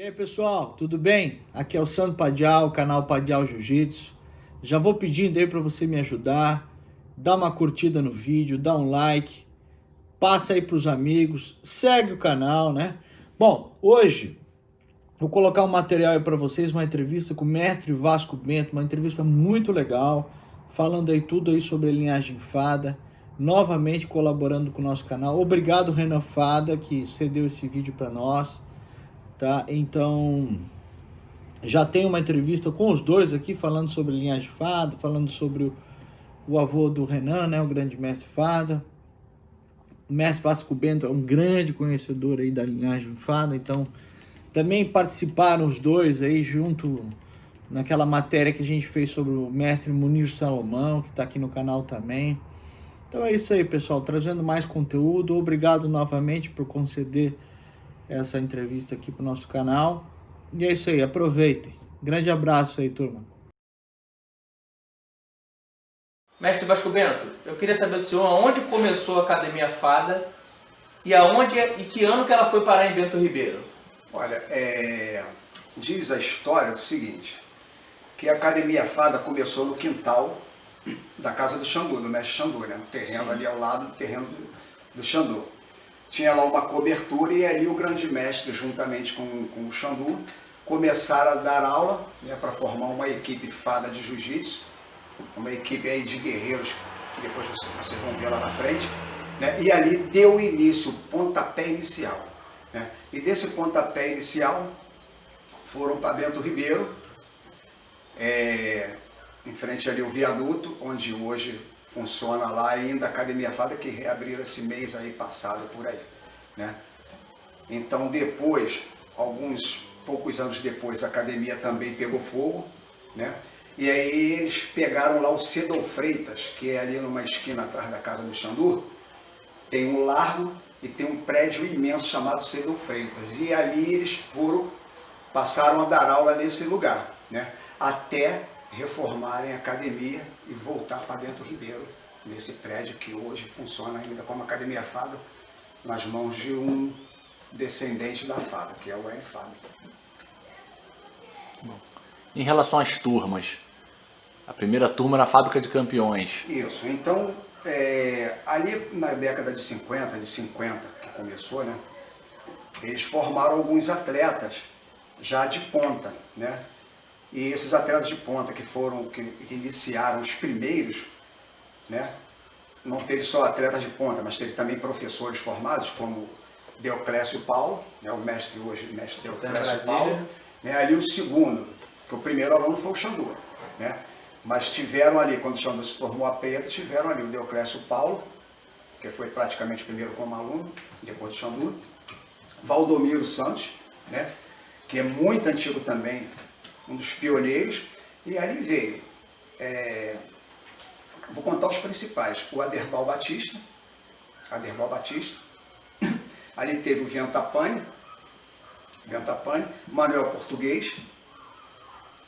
E aí pessoal, tudo bem? Aqui é o Sandro Padial, canal Padial Jiu-Jitsu. Já vou pedindo aí para você me ajudar, dá uma curtida no vídeo, dá um like, passa aí para os amigos, segue o canal, né? Bom, hoje vou colocar um material aí para vocês, uma entrevista com o mestre Vasco Bento, uma entrevista muito legal, falando aí tudo aí sobre a linhagem Fada, novamente colaborando com o nosso canal. Obrigado, Renan Fada, que cedeu esse vídeo para nós. Tá? Então, já tem uma entrevista com os dois aqui, falando sobre linhagem Fada, falando sobre o avô do Renan, né, o grande mestre Fada. O mestre Vasco Bento é um grande conhecedor aí da linhagem Fada, então também participaram os dois aí junto naquela matéria que a gente fez sobre o mestre Munir Salomão, que está aqui no canal também. Então é isso aí, pessoal, trazendo mais conteúdo. Obrigado novamente por conceder essa entrevista aqui para o nosso canal. E é isso aí, aproveitem. Grande abraço aí, turma. Mestre Vasco Bento, eu queria saber do senhor aonde começou a Academia Fada e aonde e que ano que ela foi parar em Bento Ribeiro. Olha, diz a história o seguinte, que a Academia Fada começou no quintal da casa do Xandu, do mestre Xandu, né? No terreno. Sim. Ali ao lado do terreno do Xandu. Tinha lá uma cobertura e ali o grande mestre, juntamente com o Xandu, começaram a dar aula, né, para formar uma equipe Fada de Jiu-Jitsu, uma equipe aí de guerreiros, que depois vocês vão ver lá na frente, né? E ali deu início, o pontapé inicial, né? E desse pontapé inicial foram para Bento Ribeiro, em frente ali o viaduto, onde hoje funciona lá ainda a Academia Fada, que reabriu esse mês aí passado por aí, né? Então depois, poucos anos depois, a academia também pegou fogo, né? E aí eles pegaram lá o Cedol Freitas, que é ali numa esquina atrás da casa do Xandu, tem um largo e tem um prédio imenso chamado Cedol Freitas. E ali eles passaram a dar aula nesse lugar, né? Até reformarem a academia e voltar para Bento Ribeiro, nesse prédio que hoje funciona ainda como Academia Fada, nas mãos de um descendente da Fada, que é o Hélio Fada. Bom, em relação às turmas, a primeira turma na Fábrica de Campeões. Isso, então, ali na década de 50 que começou, né, eles formaram alguns atletas já de ponta, né? E esses atletas de ponta que iniciaram os primeiros, né? Não teve só atletas de ponta, mas teve também professores formados, como Deoclésio Paulo, né? O mestre hoje, o mestre Deoclésio Paulo, né? Ali o segundo, que o primeiro aluno foi o Xandu, né? Mas tiveram ali, quando o Xandu se formou a preta, tiveram ali o Deoclésio Paulo, que foi praticamente o primeiro como aluno, depois do Xandu, Valdomiro Santos, né? Que é muito antigo também, um dos pioneiros, e ali veio, vou contar os principais, o Aderbal Batista, ali teve o Ventapane, Manuel Português,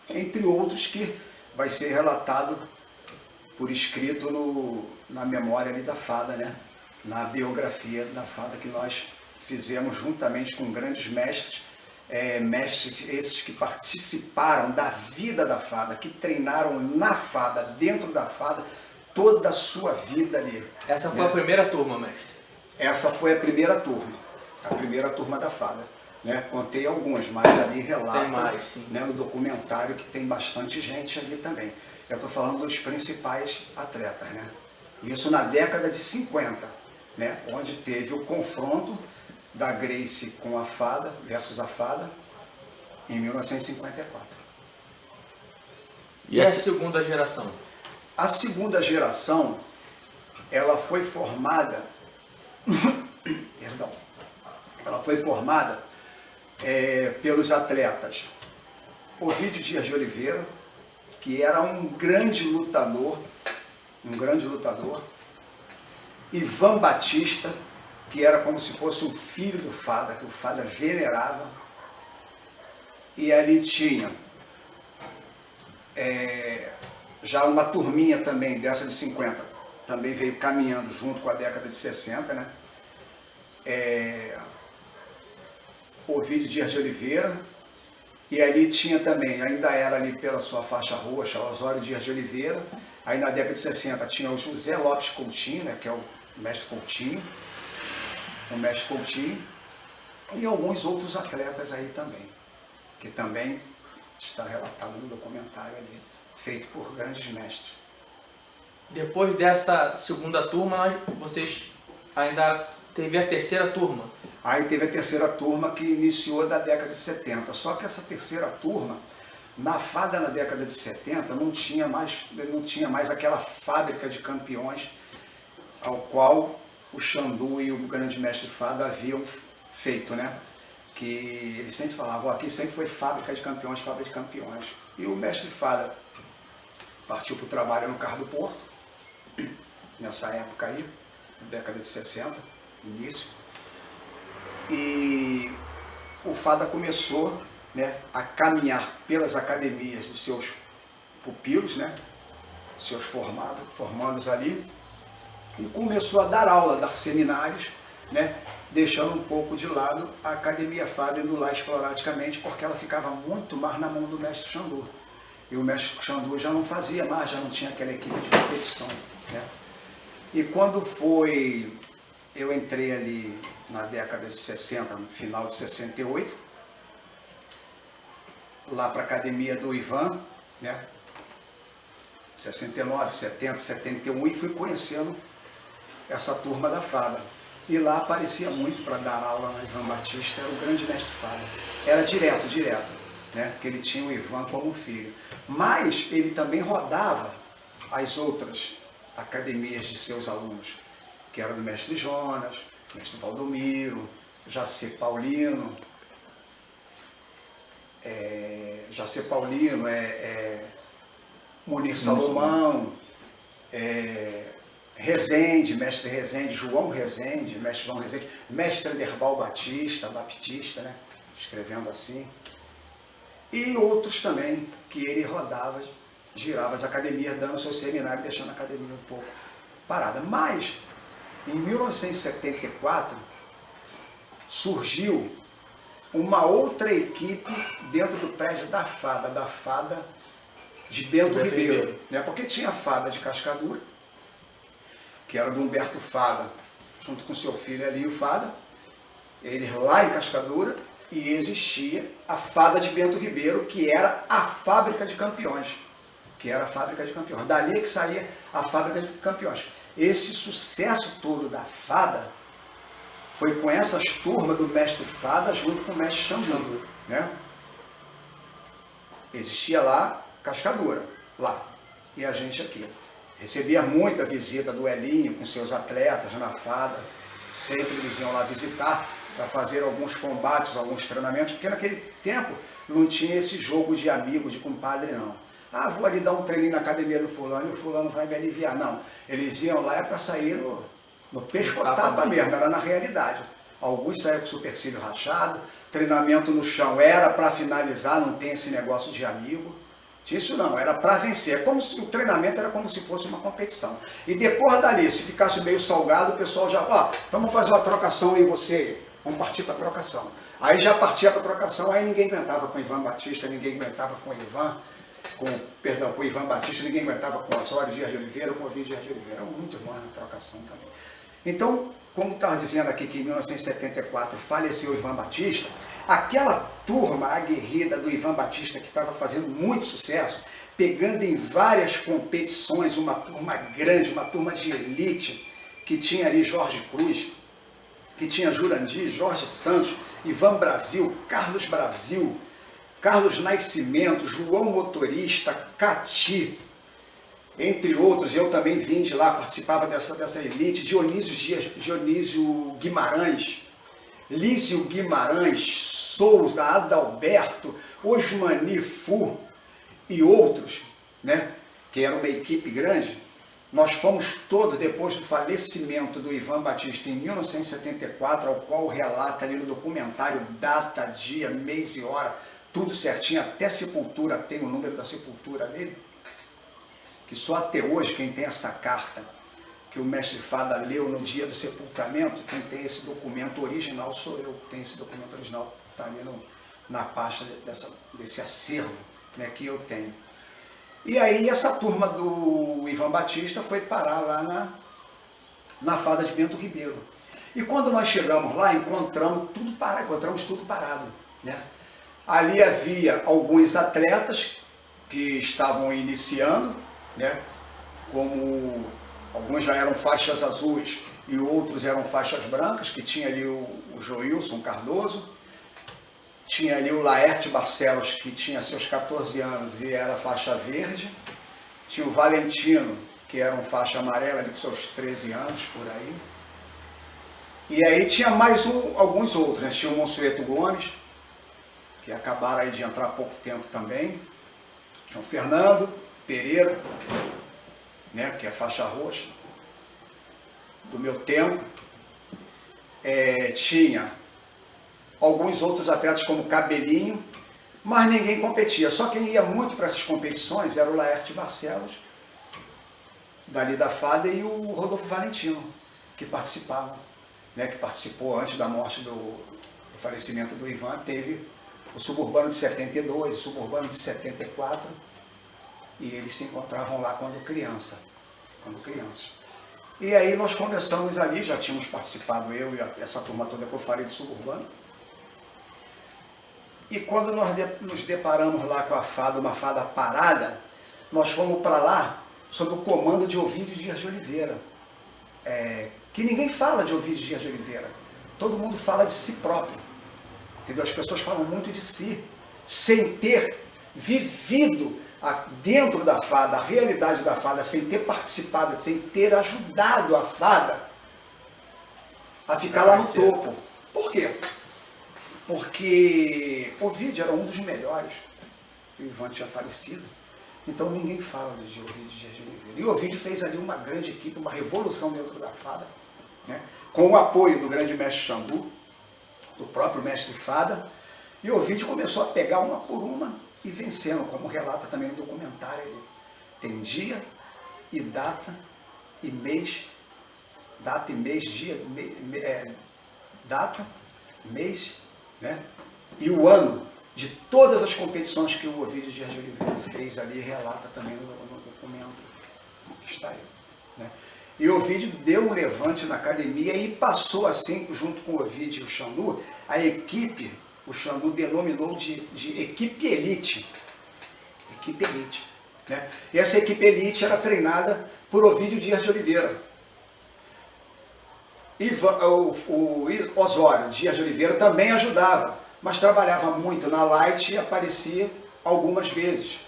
entre outros que vai ser relatado por escrito na memória ali da Fada, né? Na biografia da Fada que nós fizemos juntamente com grandes mestres, mestres esses que participaram da vida da Fada, que treinaram na Fada, dentro da Fada, toda a sua vida ali. Essa foi, né, a primeira turma, mestre? Essa foi a primeira turma da Fada, né? Contei alguns, mas ali relata, né, no documentário que tem bastante gente ali também. Eu estou falando dos principais atletas, né? Isso na década de 50, né? Onde teve o confronto da Gracie com a Fada, versus a Fada, em 1954. E a segunda geração? A segunda geração, ela foi formada, pelos atletas Ovidio Dias de Oliveira, que era um grande lutador, Ivan Batista, que era como se fosse um filho do Fada, que o Fada venerava, e ali tinha já uma turminha também, dessa de 50, também veio caminhando junto com a década de 60, né? Ovidio Dias de Oliveira, E ali tinha também, ainda era ali pela sua faixa roxa, Osório Dias de Oliveira. Aí na década de 60 tinha o José Lopes Coutinho, né, que é o mestre Coutinho. O mestre Coutinho. E alguns outros atletas aí também, que também está relatado no documentário ali, feito por grandes mestres. Depois dessa segunda turma, vocês ainda teve a terceira turma. Aí teve a terceira turma que iniciou da década de 70. Só que essa terceira turma, na fada na década de 70, não tinha mais aquela fábrica de campeões ao qual o Xandu e o grande mestre fada haviam feito, né? Que eles sempre falavam, aqui sempre foi fábrica de campeões, fábrica de campeões. E o mestre fada partiu para o trabalho no Carro do Porto, nessa época aí, década de 60, início. E o fada começou, né, a caminhar pelas academias dos seus pupilos, né, seus formandos ali, e começou a dar aula, dar seminários, né, deixando um pouco de lado a academia fada, indo lá esporadicamente, porque ela ficava muito mais na mão do mestre Xandu. E o mestre Xandu já não fazia mais, já não tinha aquela equipe de competição, né. E quando foi, eu entrei ali na década de 60, no final de 68, lá para a academia do Ivan, né, 69, 70, 71, e fui conhecendo essa turma da fada. E lá aparecia muito para dar aula no Ivan Batista, era o grande mestre fada. Era direto, né, porque ele tinha o Ivan como filho. Mas ele também rodava as outras academias de seus alunos, que era do mestre Jonas, mestre Valdomiro, Jacê Paulino, Munir Salomão, Rezende, mestre Rezende, João Rezende, mestre João Rezende, mestre Ederbal Batista, né, escrevendo assim, e outros também que ele rodava, girava as academias, dando seu seminário, deixando a academia um pouco parada. Mas, em 1974, surgiu uma outra equipe dentro do prédio da fada de Bento Ribeiro, né? Porque tinha a fada de Cascadura, que era do Humberto Fada, junto com seu filho ali, o Fada, eles lá em Cascadura, e existia a fada de Bento Ribeiro, que era a fábrica de campeões. Dali é que saía a fábrica de campeões. Esse sucesso todo da fada foi com essas turmas do mestre fada junto com o mestre Xandu, né? Existia lá Cascadura, lá, e a gente aqui. Recebia muita visita do Elinho com seus atletas na fada, sempre eles iam lá visitar para fazer alguns combates, alguns treinamentos, porque naquele tempo não tinha esse jogo de amigo, de compadre, não. Ah, vou ali dar um treininho na academia do fulano e o fulano vai me aliviar. Não, eles iam lá para sair no pescotapa mesmo, era na realidade. Alguns saíam com supercílio rachado, treinamento no chão era para finalizar, não tem esse negócio de amigo. Isso não, era para vencer. Como se, o treinamento era como se fosse uma competição. E depois dali, se ficasse meio salgado, o pessoal já, ó, vamos fazer uma trocação aí você, vamos partir para a trocação. Aí já partia para a trocação, aí ninguém aguentava com o Ivan Batista, ninguém aguentava com o Ivan Batista, ninguém aguentava com o Osório Dias de Oliveira, com o Ovidio Dias de Oliveira. Era muito bom na trocação também. Então, como estava dizendo aqui que em 1974 faleceu o Ivan Batista, aquela turma aguerrida do Ivan Batista que estava fazendo muito sucesso, pegando em várias competições, uma turma grande, uma turma de elite, que tinha ali Jorge Cruz, que tinha Jurandir, Jorge Santos, Ivan Brasil, Carlos Nascimento, João Motorista, Cati, entre outros. Eu também vim de lá, participava dessa elite, Dionísio Guimarães, Lísio Guimarães, Souza, Adalberto, Osmani Fu e outros, né, que era uma equipe grande. Nós fomos todos, depois do falecimento do Ivan Batista em 1974, ao qual relata ali no documentário data, dia, mês e hora, tudo certinho, até sepultura, tem o número da sepultura dele, que só até hoje quem tem essa carta que o mestre Fada leu no dia do sepultamento, quem tem esse documento original sou eu, que tem esse documento original, está ali na pasta desse acervo, né, que eu tenho. E aí essa turma do Ivan Batista foi parar lá na Fada de Bento Ribeiro. E quando nós chegamos lá, encontramos tudo parado, né? Ali havia alguns atletas que estavam iniciando, né? Como alguns já eram faixas azuis e outros eram faixas brancas, que tinha ali o Joilson Cardoso, tinha ali o Laerte Barcelos, que tinha seus 14 anos e era faixa verde, tinha o Valentino, que era um faixa amarela ali com seus 13 anos, por aí. E aí tinha mais alguns outros, né? Tinha o Monsueto Gomes, que acabaram aí de entrar há pouco tempo também. Tinha o Fernando Pereira, né? Que é faixa roxa, do meu tempo. Tinha alguns outros atletas como Cabelinho, mas ninguém competia. Só quem ia muito para essas competições era o Laerte Barcelos, dali da Fada, e o Rodolfo Valentino, que participavam, né, que participou antes da morte do falecimento do Ivan. Teve o Suburbano de 72, o Suburbano de 74, e eles se encontravam lá quando crianças. E aí nós começamos ali, já tínhamos participado, eu e essa turma toda que eu falei do Suburbano. E quando nós nos deparamos lá com a Fada, uma Fada parada, nós fomos para lá sob o comando de Ovidio Dias de Oliveira. Que ninguém fala de Ovidio Dias de Oliveira. Todo mundo fala de si próprio. Entendeu? As pessoas falam muito de si, sem ter vivido dentro da Fada, a realidade da Fada, sem ter participado, sem ter ajudado a Fada a ficar lá no topo. Por quê? Porque Ovidio era um dos melhores. O Ivan tinha falecido. Então ninguém fala de Ovidio Dias de Oliveira. E o Ovidio fez ali uma grande equipe, uma revolução dentro da Fada, né? Com o apoio do grande mestre Xandu, do próprio mestre Fada. E o Ovidio começou a pegar uma por uma e vencendo, como relata também no documentário. Ele tem dia e data e mês, data, mês, né? E o ano de todas as competições que o Ovidio Dias de Oliveira fez ali, relata também no documento que está aí, né? E o Ovidio deu um levante na academia e passou assim, junto com o Ovidio e o Xandu, a equipe, o Xandu denominou de equipe elite. Equipe elite, né? E essa equipe elite era treinada por Ovidio Dias de Oliveira. O Osório Dias de Oliveira também ajudava, mas trabalhava muito na light e aparecia algumas vezes.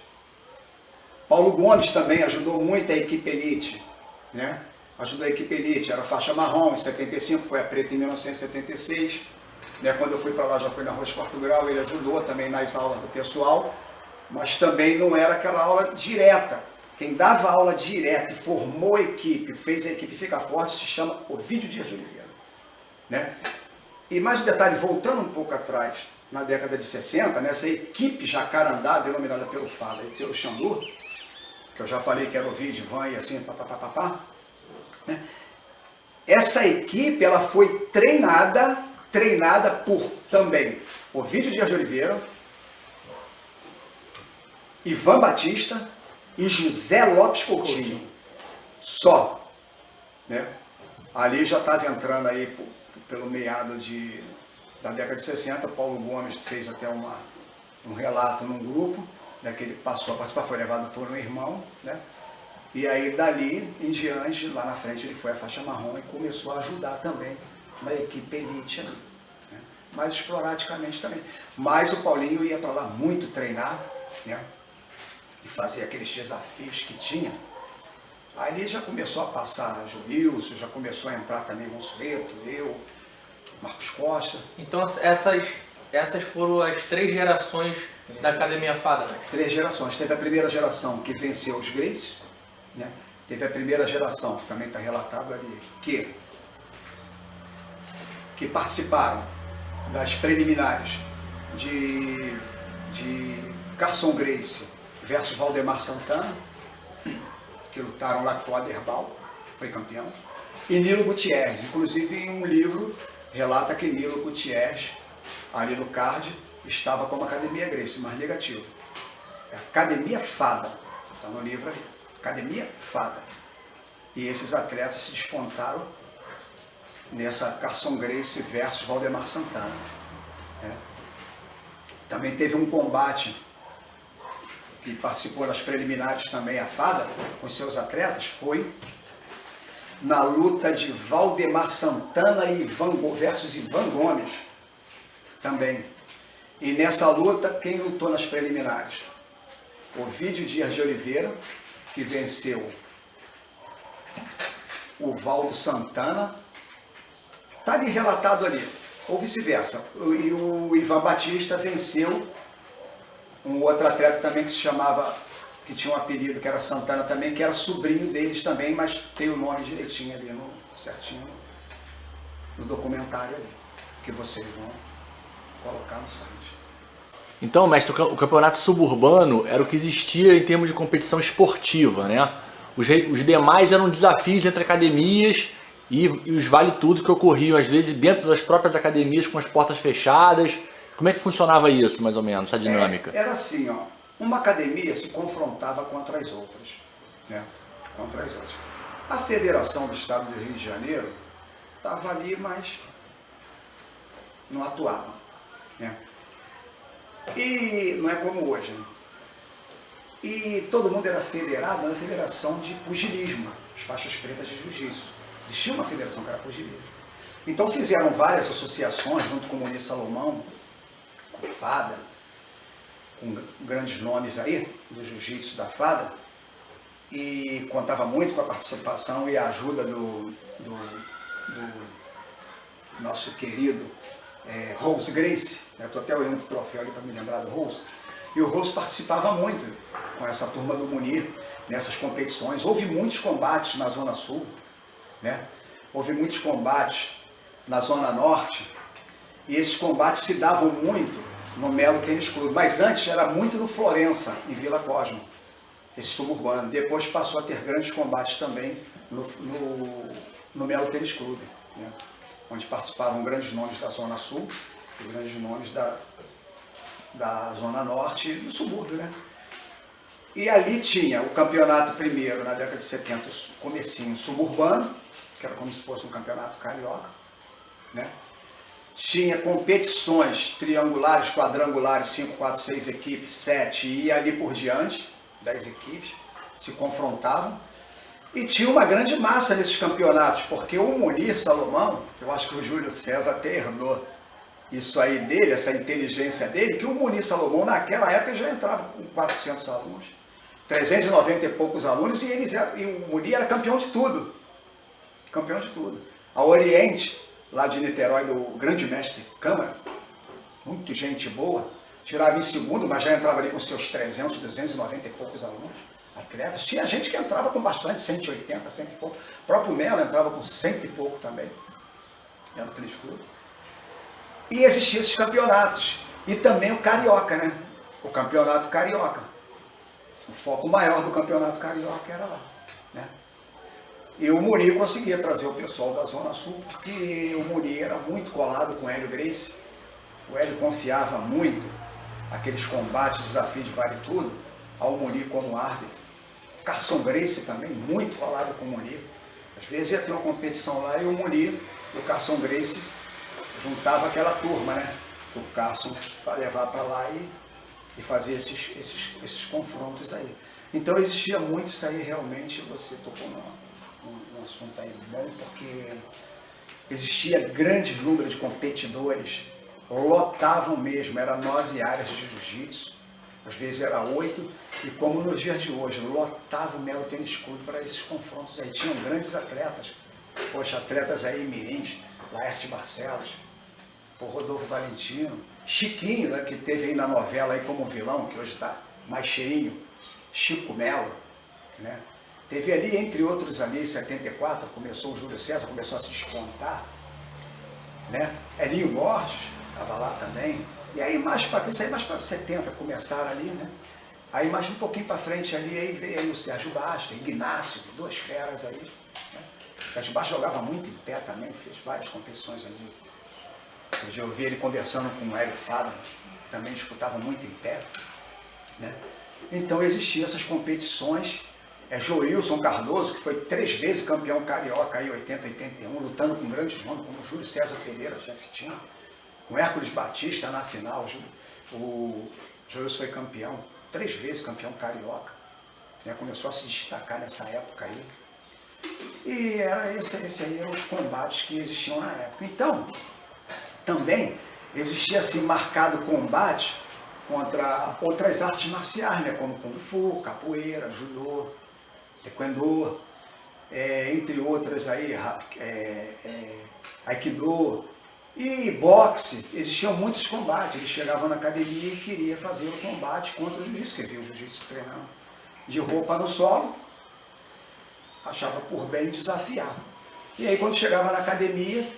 Paulo Gomes também ajudou muito a equipe elite, né? Ajudou a equipe elite, era faixa marrom em 75, foi a preta em 1976. Né? Quando eu fui para lá, já fui na Arroz Quarto Grau, ele ajudou também nas aulas do pessoal, mas também não era aquela aula direta. Quem dava aula direta e formou a equipe, fez a equipe ficar forte, se chama Ovidio Dias de Oliveira, né? E mais um detalhe, voltando um pouco atrás, na década de 60, nessa equipe Jacarandá, denominada pelo Fada e pelo Xandu, que eu já falei que era Ovidio, Ivan e assim, papapá, né? Essa equipe, ela foi treinada por também Ovidio Dias de Oliveira, Ivan Batista e José Lopes Coutinho. Só, né? Ali já estava entrando aí pelo meado da década de 60, Paulo Gomes fez até um relato num grupo, né, que ele passou a participar, foi levado por um irmão, né? E aí dali em diante, lá na frente, ele foi a faixa marrom e começou a ajudar também na equipe elite ali, né? Mas esporadicamente também. Mas o Paulinho ia para lá muito treinar, né? E fazer aqueles desafios que tinha. Aí ele já começou a passar Joilson, já começou a entrar também Monsueto, eu, Marcos Costa. Então essas foram as 3 gerações da Academia Fada, né? 3 gerações. Teve a primeira geração que venceu os Gracies, né? Teve a primeira geração, que também está relatado ali, que participaram das preliminares de Carson Gracie versus Valdemar Santana, que lutaram lá com o Aderbal, foi campeão, e Nilo Gutierrez. Inclusive em um livro relata que Nilo Gutierrez, ali no card, estava como Academia Gracie, mas negativo. É Academia Fada, está no livro ali. Academia Fada. E esses atletas se despontaram nessa Carson Gracie versus Valdemar Santana. Né? Também teve um combate que participou das preliminares também, a Fada, com seus atletas, foi na luta de Valdemar Santana e versus Ivan Gomes, também. E nessa luta, quem lutou nas preliminares? Ovidio Dias de Oliveira, que venceu o Valdo Santana, está ali relatado ali, ou vice-versa. E o Ivan Batista venceu um outro atleta também que se chamava, que tinha um apelido que era Santana também, que era sobrinho deles também, mas tem o nome direitinho ali, certinho no documentário ali, que vocês vão colocar no site. Então, mestre, o campeonato suburbano era o que existia em termos de competição esportiva, né? Os demais eram desafios entre academias e os vale-tudo que ocorriam, às vezes, dentro das próprias academias com as portas fechadas. Como é que funcionava isso, mais ou menos, essa dinâmica? Era assim, ó, uma academia se confrontava contra as outras, né? Contra as outras. A Federação do Estado do Rio de Janeiro estava ali, mas não atuava, né? E não é como hoje, né? E todo mundo era federado na Federação de Pugilismo, as faixas pretas de jiu-jitsu. Existia uma federação que era pugilismo. Então fizeram várias associações junto com o Muniz Salomão, com Fada, com grandes nomes aí do jiu-jitsu da Fada, e contava muito com a participação e a ajuda do nosso querido Rose Gracie, né? Estou até olhando para o troféu ali para me lembrar do Rose, e o Rose participava muito com essa turma do Munir nessas competições. Houve muitos combates na Zona Sul, né? Houve muitos combates na Zona Norte, e esses combates se davam muito no Melo Tênis Clube, mas antes era muito no Florença, em Vila Cosmo, esse suburbano. Depois passou a ter grandes combates também no Melo Tênis Clube, né? Onde participavam grandes nomes da Zona Sul e grandes nomes da Zona Norte, do subúrbio, né? E ali tinha o campeonato primeiro, na década de 70, comecinho suburbano, que era como se fosse um campeonato carioca, né? Tinha competições triangulares, quadrangulares, 5, 4, 6 equipes, 7 e ali por diante, 10 equipes, se confrontavam. E tinha uma grande massa nesses campeonatos, porque o Munir Salomão, eu acho que o Júlio César até herdou isso aí dele, essa inteligência dele, que o Muniz Salomão naquela época já entrava com 400 alunos, 390 e poucos alunos, e o Munir era campeão de tudo. Campeão de tudo. A Oriente, lá de Niterói, do grande mestre Câmara, muito gente boa, tirava em segundo, mas já entrava ali com seus 300, 290 e poucos alunos, atletas. Tinha gente que entrava com bastante, 180, 100 e pouco. O próprio Melo entrava com 100 e pouco também, era o Tênis Clube. E existiam esses campeonatos. E também o Carioca, né? O campeonato Carioca. O foco maior do campeonato Carioca era lá, né? E o Munir conseguia trazer o pessoal da Zona Sul, porque o Munir era muito colado com o Hélio Gracie. O Hélio confiava muito aqueles combates, desafios de vale tudo, ao Munir como árbitro. O Carson Gracie também, muito colado com o Munir. Às vezes ia ter uma competição lá e o Munir e o Carson Gracie juntava aquela turma, né? O Carson para levar para lá e fazer esses confrontos aí. Então existia muito isso aí, realmente você tocou num assunto aí bom, porque existia grande número de competidores, lotavam mesmo, eram 9 áreas de jiu-jitsu, às vezes era 8, e como nos dias de hoje, lotava o Melo Tênis Clube para esses confrontos aí. Tinham grandes atletas, poxa, atletas aí mirins, Laerte Barcelos, o Rodolfo Valentino, Chiquinho, né, que teve aí na novela aí como vilão, que hoje está mais cheinho, Chico Melo, né? Teve ali, entre outros ali, em 74, começou o Júlio César, começou a se despontar, né? Elinho Borges estava lá também. E aí mais para isso aí mais para 70 começaram ali, né? Aí mais um pouquinho para frente ali, aí veio aí o Sérgio Basta, Ignácio, 2 feras aí, né? O Sérgio Basta jogava muito em pé também, fez várias competições ali. Eu vi ele conversando com o Hélio Fada, também disputavam muito em pé, né? Então existiam essas competições. Joilson Cardoso, que foi 3 vezes campeão carioca aí, 80, 81, lutando com grandes nomes como Júlio César Pereira, Jeff Tinha, com Hércules Batista na final. O Joilson foi campeão, 3 vezes campeão carioca, né? Começou a se destacar nessa época aí. E esse aí eram os combates que existiam na época. Então, também existia assim marcado combate contra outras artes marciais, né? Como Kung Fu, capoeira, judô, taekwondo, entre outras aí, aikido e boxe. Existiam muitos combates. Eles chegavam na academia e queriam fazer o combate contra o jiu-jitsu, que via o jiu-jitsu treinando de roupa no solo, achava por bem desafiar. E aí quando chegava na academia,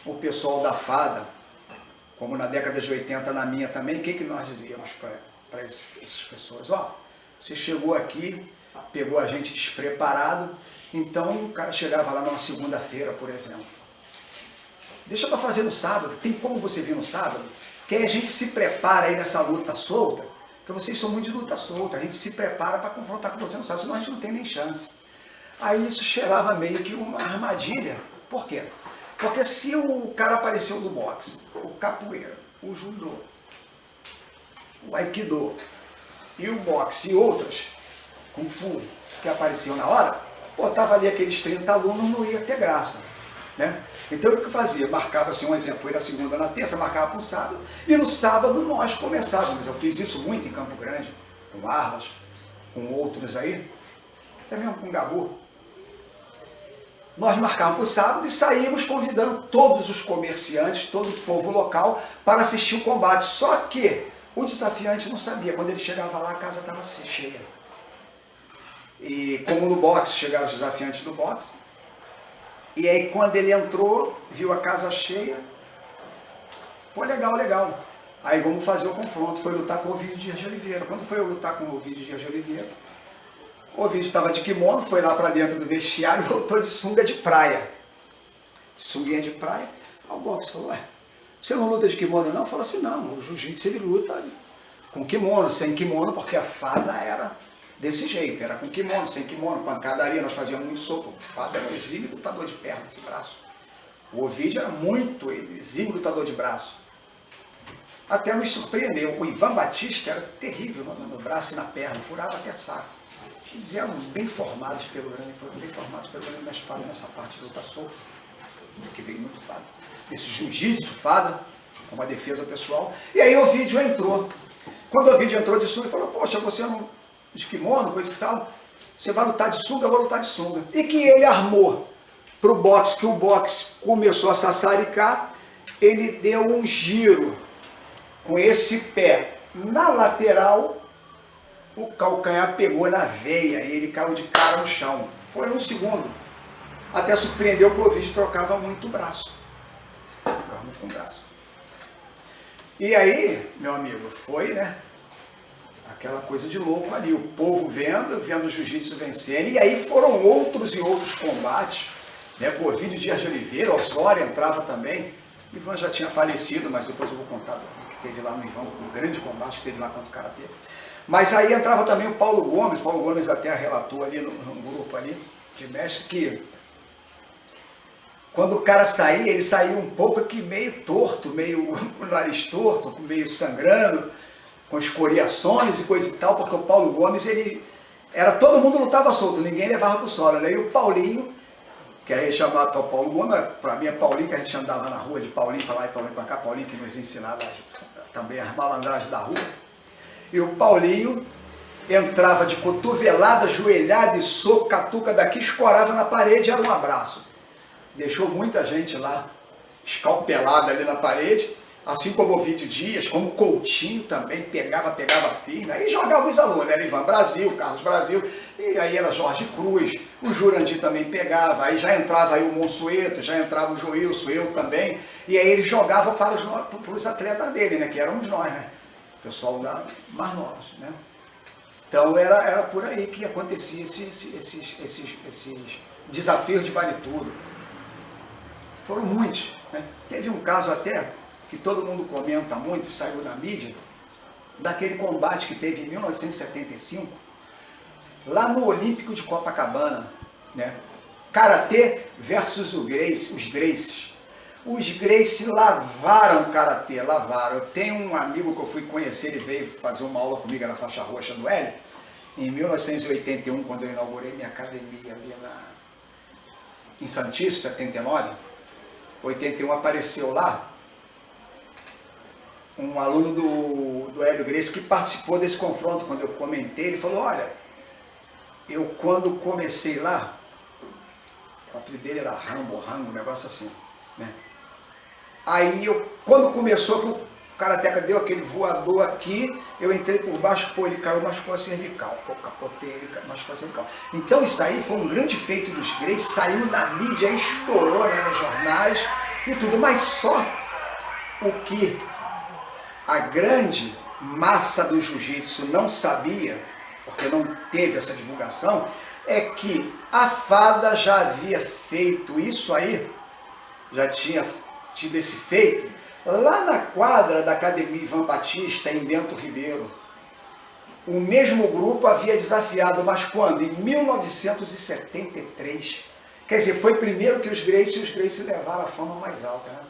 o pessoal da fada, como na década de 80 na minha também, o que nós diríamos para essas pessoas? Ó, você chegou aqui, pegou a gente despreparado, então o cara chegava lá numa segunda-feira, por exemplo. Deixa para fazer no sábado, tem como você vir no sábado? Que aí a gente se prepara aí nessa luta solta, porque vocês são muito de luta solta, a gente se prepara para confrontar com você no sábado, senão a gente não tem nem chance. Aí isso cheirava meio que uma armadilha. Por quê? Porque se o cara apareceu do boxe, o capoeira, o judô, o aikido e o boxe e outras, kung fu, que apareciam na hora, botava ali aqueles 30 alunos, não ia ter graça, né? Então o que eu fazia? Marcava assim, um exemplo, foi na segunda, na terça, marcava para o sábado, e no sábado nós começávamos. Eu fiz isso muito em Campo Grande, com Arlas, com outros aí, até mesmo com Gabu. Nós marcávamos para o sábado e saímos convidando todos os comerciantes, todo o povo local, para assistir o combate. Só que o desafiante não sabia. Quando ele chegava lá, a casa estava cheia. E como no boxe, chegaram os desafiantes do boxe. E aí quando ele entrou, viu a casa cheia. Pô, legal, legal. Aí vamos fazer o confronto. Foi lutar com o Ovidio Dias de Oliveira. Quando foi eu lutar com o Ovidio Dias de Oliveira, o Ovidio estava de kimono, foi lá para dentro do vestiário e voltou de sunga de praia. Sunguinha de praia. Aí o boxe falou, ué, você não luta de kimono não? Falou assim, não, o jiu-jitsu ele luta com kimono, sem kimono, porque a fada era desse jeito, era com kimono, sem kimono, pancadaria, nós fazíamos muito soco. A fada era um exímio lutador de perna, esse braço. O Ovidio era muito exímio lutador de braço. Até nos surpreendeu. O Ivan Batista era terrível no braço e na perna, furava até saco. Eles eram bem formados pelo grande, mas fada nessa parte de luta solta, que veio muito fada. Esse jiu-jitsu, fada, uma defesa pessoal. E aí o Ovidio entrou. Quando o Ovidio entrou de sunga, ele falou, poxa, você não de kimono, coisa e tal, você vai lutar de sunga, eu vou lutar de sunga. E que ele armou para o boxe, que o boxe começou a sassaricar, ele deu um giro com esse pé na lateral, o calcanhar pegou na veia e ele caiu de cara no chão. Foi um segundo. Até surpreendeu que o Ovidio trocava muito o braço. Trocava muito com o braço. E aí, meu amigo, foi, né? Aquela coisa de louco ali. O povo vendo o jiu-jitsu vencendo. E aí foram outros e outros combates. Né? Com o Ovidio Dias de Oliveira, Osório entrava também. O Ivan já tinha falecido, mas depois eu vou contar o que teve lá no Ivan, um grande combate que teve lá contra o Karatê. Mas aí entrava também o Paulo Gomes até relatou ali no grupo ali de mestre que quando o cara saía, ele saía um pouco aqui meio torto, meio o nariz torto, meio sangrando, com escoriações e coisa e tal, porque o Paulo Gomes, todo mundo lutava solto, ninguém levava pro solo, né? E o Paulinho, que aí é chamado para o Paulo Gomes, para mim é Paulinho, que a gente andava na rua de Paulinho para lá e Paulinho para cá, Paulinho que nos ensinava também as malandragens da rua. E o Paulinho entrava de cotovelada, joelhada e soco, catuca daqui, escorava na parede, era um abraço. Deixou muita gente lá escalpelada ali na parede, assim como o Ovidio Dias, como o Coutinho também, pegava firme, aí jogava os alunos, era Ivan Brasil, Carlos Brasil, e aí era Jorge Cruz, o Jurandir também pegava, aí já entrava aí o Monsueto, já entrava o Joilson, eu também, e aí ele jogava para os atletas dele, né, que éramos nós, né? Pessoal mais novos, né? Então era por aí que acontecia esses desafios de vale tudo. Foram muitos, né? Teve um caso até que todo mundo comenta muito, saiu na mídia, daquele combate que teve em 1975, lá no Olímpico de Copacabana, né? Karatê versus os Gracies. Os Gracie lavaram o Karatê, lavaram. Eu tenho um amigo que eu fui conhecer, ele veio fazer uma aula comigo na faixa roxa do Hélio, em 1981, quando eu inaugurei minha academia ali em Santício, 79, 81 apareceu lá um aluno do Hélio Gracie que participou desse confronto. Quando eu comentei, ele falou, olha, eu quando comecei lá, o apelido dele era Rango, um negócio assim, né? Aí quando começou, que o Karateka deu aquele voador aqui, eu entrei por baixo, pô, ele caiu, machucou a cervical, pô, capotei, ele machucou a cervical. Então isso aí foi um grande feito dos Gracie, saiu na mídia, estourou, né, nos jornais e tudo, mas só o que a grande massa do jiu-jitsu não sabia, porque não teve essa divulgação, é que a Fada já havia feito isso aí, já tinha tido esse feito, lá na quadra da Academia Ivan Batista, em Bento Ribeiro. O mesmo grupo havia desafiado, mas quando? Em 1973. Quer dizer, foi primeiro que os Gracie levaram a fama mais alta, né?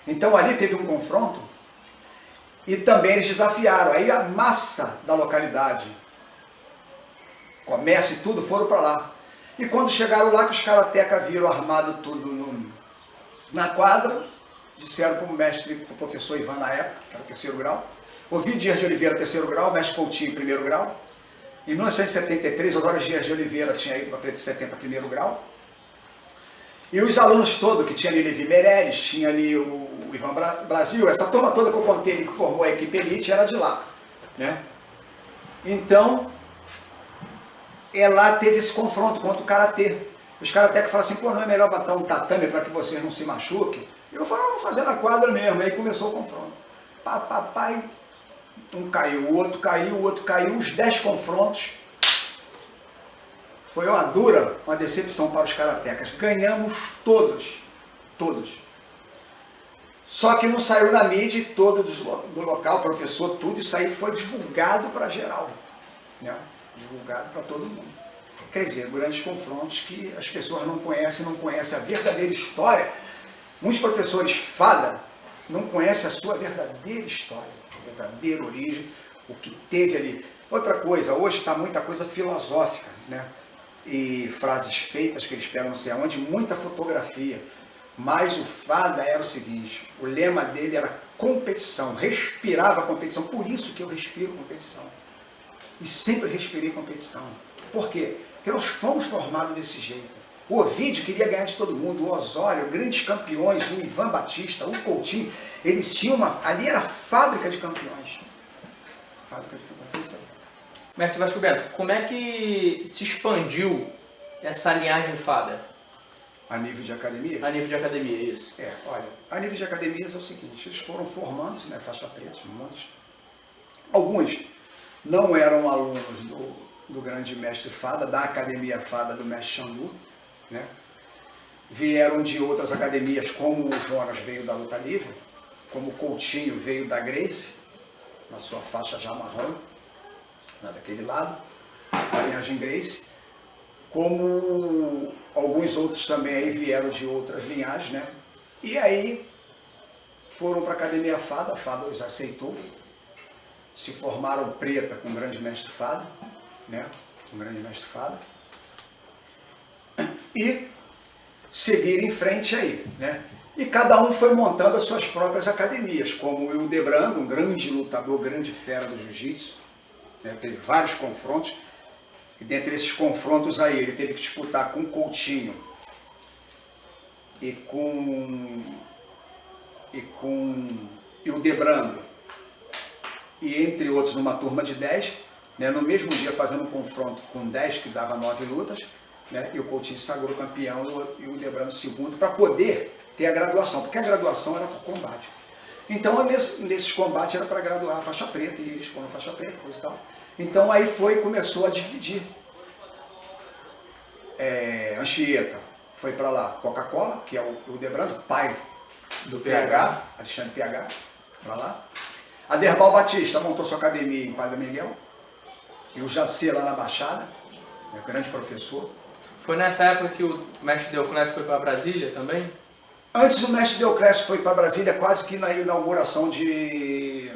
Então ali teve um confronto, e também eles desafiaram. Aí a massa da localidade, comércio e tudo, foram para lá. E quando chegaram lá, que os Karateka viram armado tudo na quadra, disseram para o mestre, para o professor Ivan na época, que era o 3º grau, Ovidio Dias de Oliveira, 3º grau, mestre Coutinho, 1º grau. Em 1973, Osório Dias de Oliveira tinha ido para Preto 70, 1º grau. E os alunos todos, que tinha ali Levi Meirelles, tinha ali o Ivan Brasil, essa turma toda que eu contei ali, que formou a equipe elite, era de lá, né? Então, lá teve esse confronto contra o Karatê. Os Karateka falaram assim, pô, não é melhor botar um tatame para que vocês não se machuquem? Eu falei, vamos fazer na quadra mesmo. Aí começou o confronto. Papai, um caiu, o outro caiu, os 10 confrontos. Foi uma decepção para os Karatecas. Ganhamos todos. Só que não saiu na mídia, e todo do local, professor, tudo, isso aí foi divulgado para geral, né? Divulgado para todo mundo. Quer dizer, grandes confrontos que as pessoas não conhecem a verdadeira história. Muitos professores Fada não conhecem a sua verdadeira história, a verdadeira origem, o que teve ali. Outra coisa, hoje está muita coisa filosófica, né? E frases feitas que eles pegam não sei aonde, muita fotografia. Mas o Fada era o seguinte, o lema dele era competição, respirava competição, por isso que eu respiro competição. E sempre respirei competição. Por quê? Porque nós fomos formados desse jeito. O Ovidio queria ganhar de todo mundo, o Osório, grandes campeões, o Ivan Batista, o Coutinho, eles tinham ali era fábrica de campeões. Fábrica de campeões, foi isso aí. Mestre Vasco Bento, como é que se expandiu essa linhagem Fada? A nível de academia? A nível de academia, isso. Olha, a nível de academias é o seguinte, eles foram formando-se, né, faixa preta, muitos. Alguns não eram alunos do grande mestre Fada, da academia Fada do mestre Xandu, né? Vieram de outras academias, como o Jonas veio da luta livre, como o Coutinho veio da Gracie, na sua faixa já marrom, daquele lado, da linhagem Gracie, como alguns outros também aí vieram de outras linhagens, né? E aí foram para a academia Fada, a Fada os aceitou, se formaram preta com o grande mestre Fada, né? Com o grande mestre Fada, e seguir em frente aí, né? E cada um foi montando as suas próprias academias, como o Hildebrando, um grande lutador, grande fera do jiu-jitsu, né? Teve vários confrontos, e dentre esses confrontos aí ele teve que disputar com o Coutinho e com Hildebrando, e entre outros numa turma de 10, né? No mesmo dia fazendo um confronto com 10 que dava 9 lutas, né? E o Coutinho se sagrou campeão e o Hildebrando segundo, para poder ter a graduação, porque a graduação era por combate. Então nesses combates era para graduar a faixa preta, e eles foram faixa preta, coisa e tal. Então aí começou a dividir. Anchieta foi para lá, Coca-Cola, que é o Hildebrando, pai do PH, Alexandre PH, para lá. Aderbal Batista montou sua academia em Padre Miguel. E o Jacê lá na Baixada, grande professor. Foi nessa época que o mestre Deoclésio foi para Brasília também? Antes o mestre Deoclésio foi para Brasília quase que na inauguração de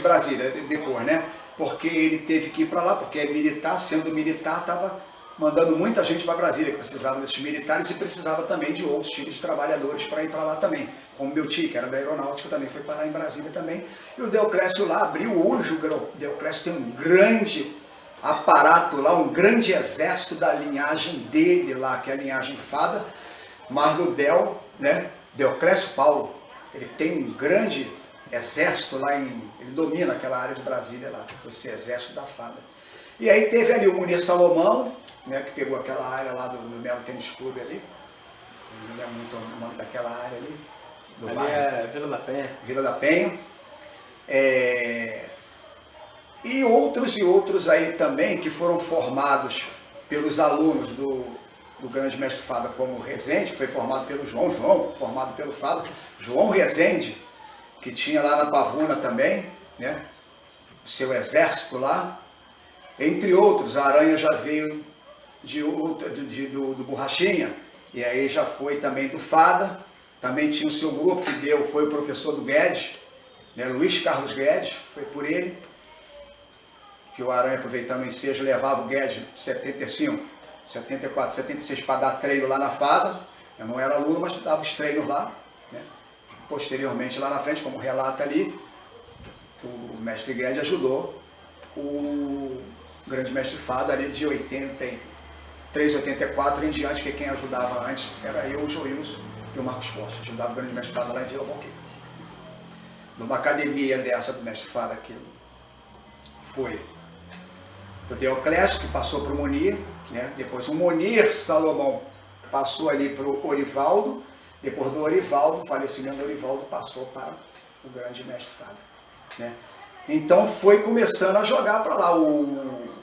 Brasília, depois, né? Porque ele teve que ir para lá, porque é militar, sendo militar, estava mandando muita gente para Brasília, que precisava desses militares e precisava também de outros tipos de trabalhadores para ir para lá também. Como meu tio, que era da aeronáutica, também foi parar em Brasília também. E o Deoclésio lá abriu, hoje o Deoclésio tem um grande aparato lá, um grande exército da linhagem dele lá, que é a linhagem Fada, mas no né, Deoclésio Paulo, ele tem um grande exército lá, ele domina aquela área de Brasília lá, esse exército da Fada. E aí teve ali o Munir Salomão, né, que pegou aquela área lá do Melo Tênis Clube ali, não lembro muito o nome daquela área ali, do ali bairro. É Vila da Penha. Vila da Penha. E outros aí também que foram formados pelos alunos do grande mestre Fada, como o Rezende, que foi formado pelo João, formado pelo Fada, João Rezende, que tinha lá na Pavuna também, né, o seu exército lá, entre outros. A Aranha já veio do Borrachinha, e aí já foi também do Fada, também tinha o seu grupo que foi o professor do Guedes, né, Luiz Carlos Guedes, foi por ele, que o Aranha, aproveitando o ensejo, levava o Guedes 75, 74, 76 para dar treino lá na Fada. Eu não era aluno, mas dava os treinos lá, né? Posteriormente, lá na frente, como relata ali, que o mestre Guedes ajudou o grande mestre Fada ali de 83, 84 em diante, que quem ajudava antes era eu, o Joilson e o Marcos Costa. Ajudava o grande mestre Fada lá em Vila Valqueira. Numa academia dessa do mestre Fada que foi o Deoclésio, que passou para o Munir, né? Depois o Munir Salomão passou ali para o Orivaldo, depois do Orivaldo, falecimento do Orivaldo, passou para o grande mestre Fada, né? Então foi começando a jogar para lá,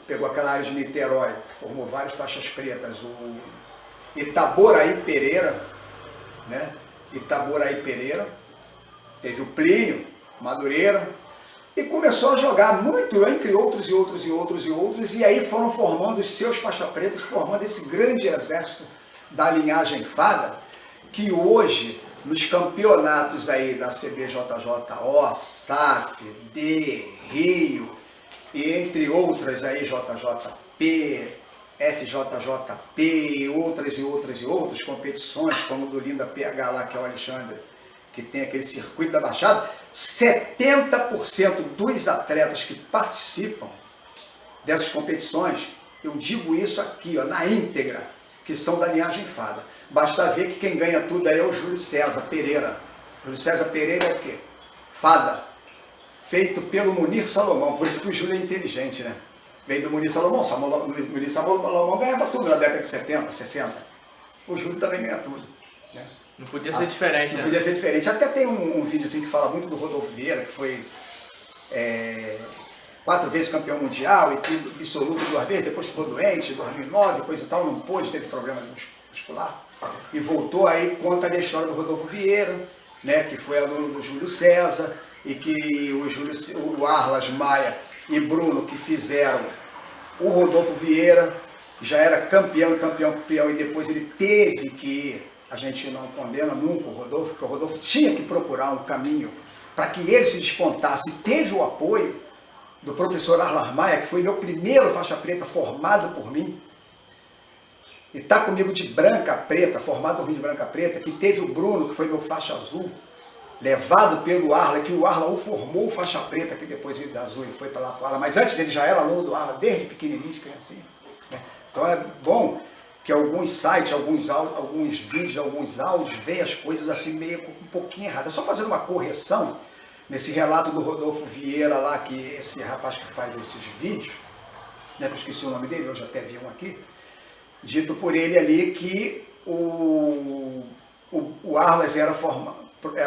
pegou aquela área de Niterói, que formou várias faixas pretas, o Itaboraí Pereira, né? Itaboraí Pereira, teve o Plínio Madureira, e começou a jogar muito, entre outros, e aí foram formando os seus faixas pretas, formando esse grande exército da linhagem Fada, que hoje, nos campeonatos aí da CBJJO, SAF, D, Rio, e entre outras aí, JJP, FJJP, outras competições, como do Linda PH lá, que é o Alexandre, que tem aquele circuito da Baixada, 70% dos atletas que participam dessas competições, eu digo isso aqui, ó, na íntegra, que são da linhagem Fada. Basta ver que quem ganha tudo aí é o Júlio César Pereira. Júlio César Pereira é o quê? Fada, feito pelo Munir Salomão, por isso que o Júlio é inteligente, né? Veio do Munir Salomão, Munir Salomão ganhava tudo na década de 70, 60. O Júlio também ganha tudo, né? Não podia ser diferente, né? Não podia ser diferente. Até tem um vídeo assim que fala muito do Rodolfo Vieira, que foi 4 vezes campeão mundial e tudo, absoluto 2 vezes, depois ficou doente, 2009, coisa e tal, não pôde, teve problema muscular. E voltou aí, conta a história do Rodolfo Vieira, né, que foi aluno do Júlio César, e que o Arlas Maia e Bruno que fizeram o Rodolfo Vieira, que já era campeão, e depois ele teve que ir. A gente não condena nunca o Rodolfo, porque o Rodolfo tinha que procurar um caminho para que ele se despontasse. Teve o apoio do professor Arlas Maia, que foi meu primeiro faixa preta formado por mim, e está comigo de branca preta, formado por mim de branca preta, que teve o Bruno, que foi meu faixa azul, levado pelo Arla, que o Arla o formou faixa preta, que depois ele da azul e foi para lá para o Arla, mas antes ele já era aluno do Arla, desde pequenininho, de criancinha, né? Então é bom que alguns sites, alguns vídeos, alguns áudios, veem as coisas assim meio um pouquinho erradas. É só fazer uma correção nesse relato do Rodolfo Vieira lá, que esse rapaz que faz esses vídeos, né, eu esqueci o nome dele, eu já até vi um aqui, dito por ele ali que o Arlas era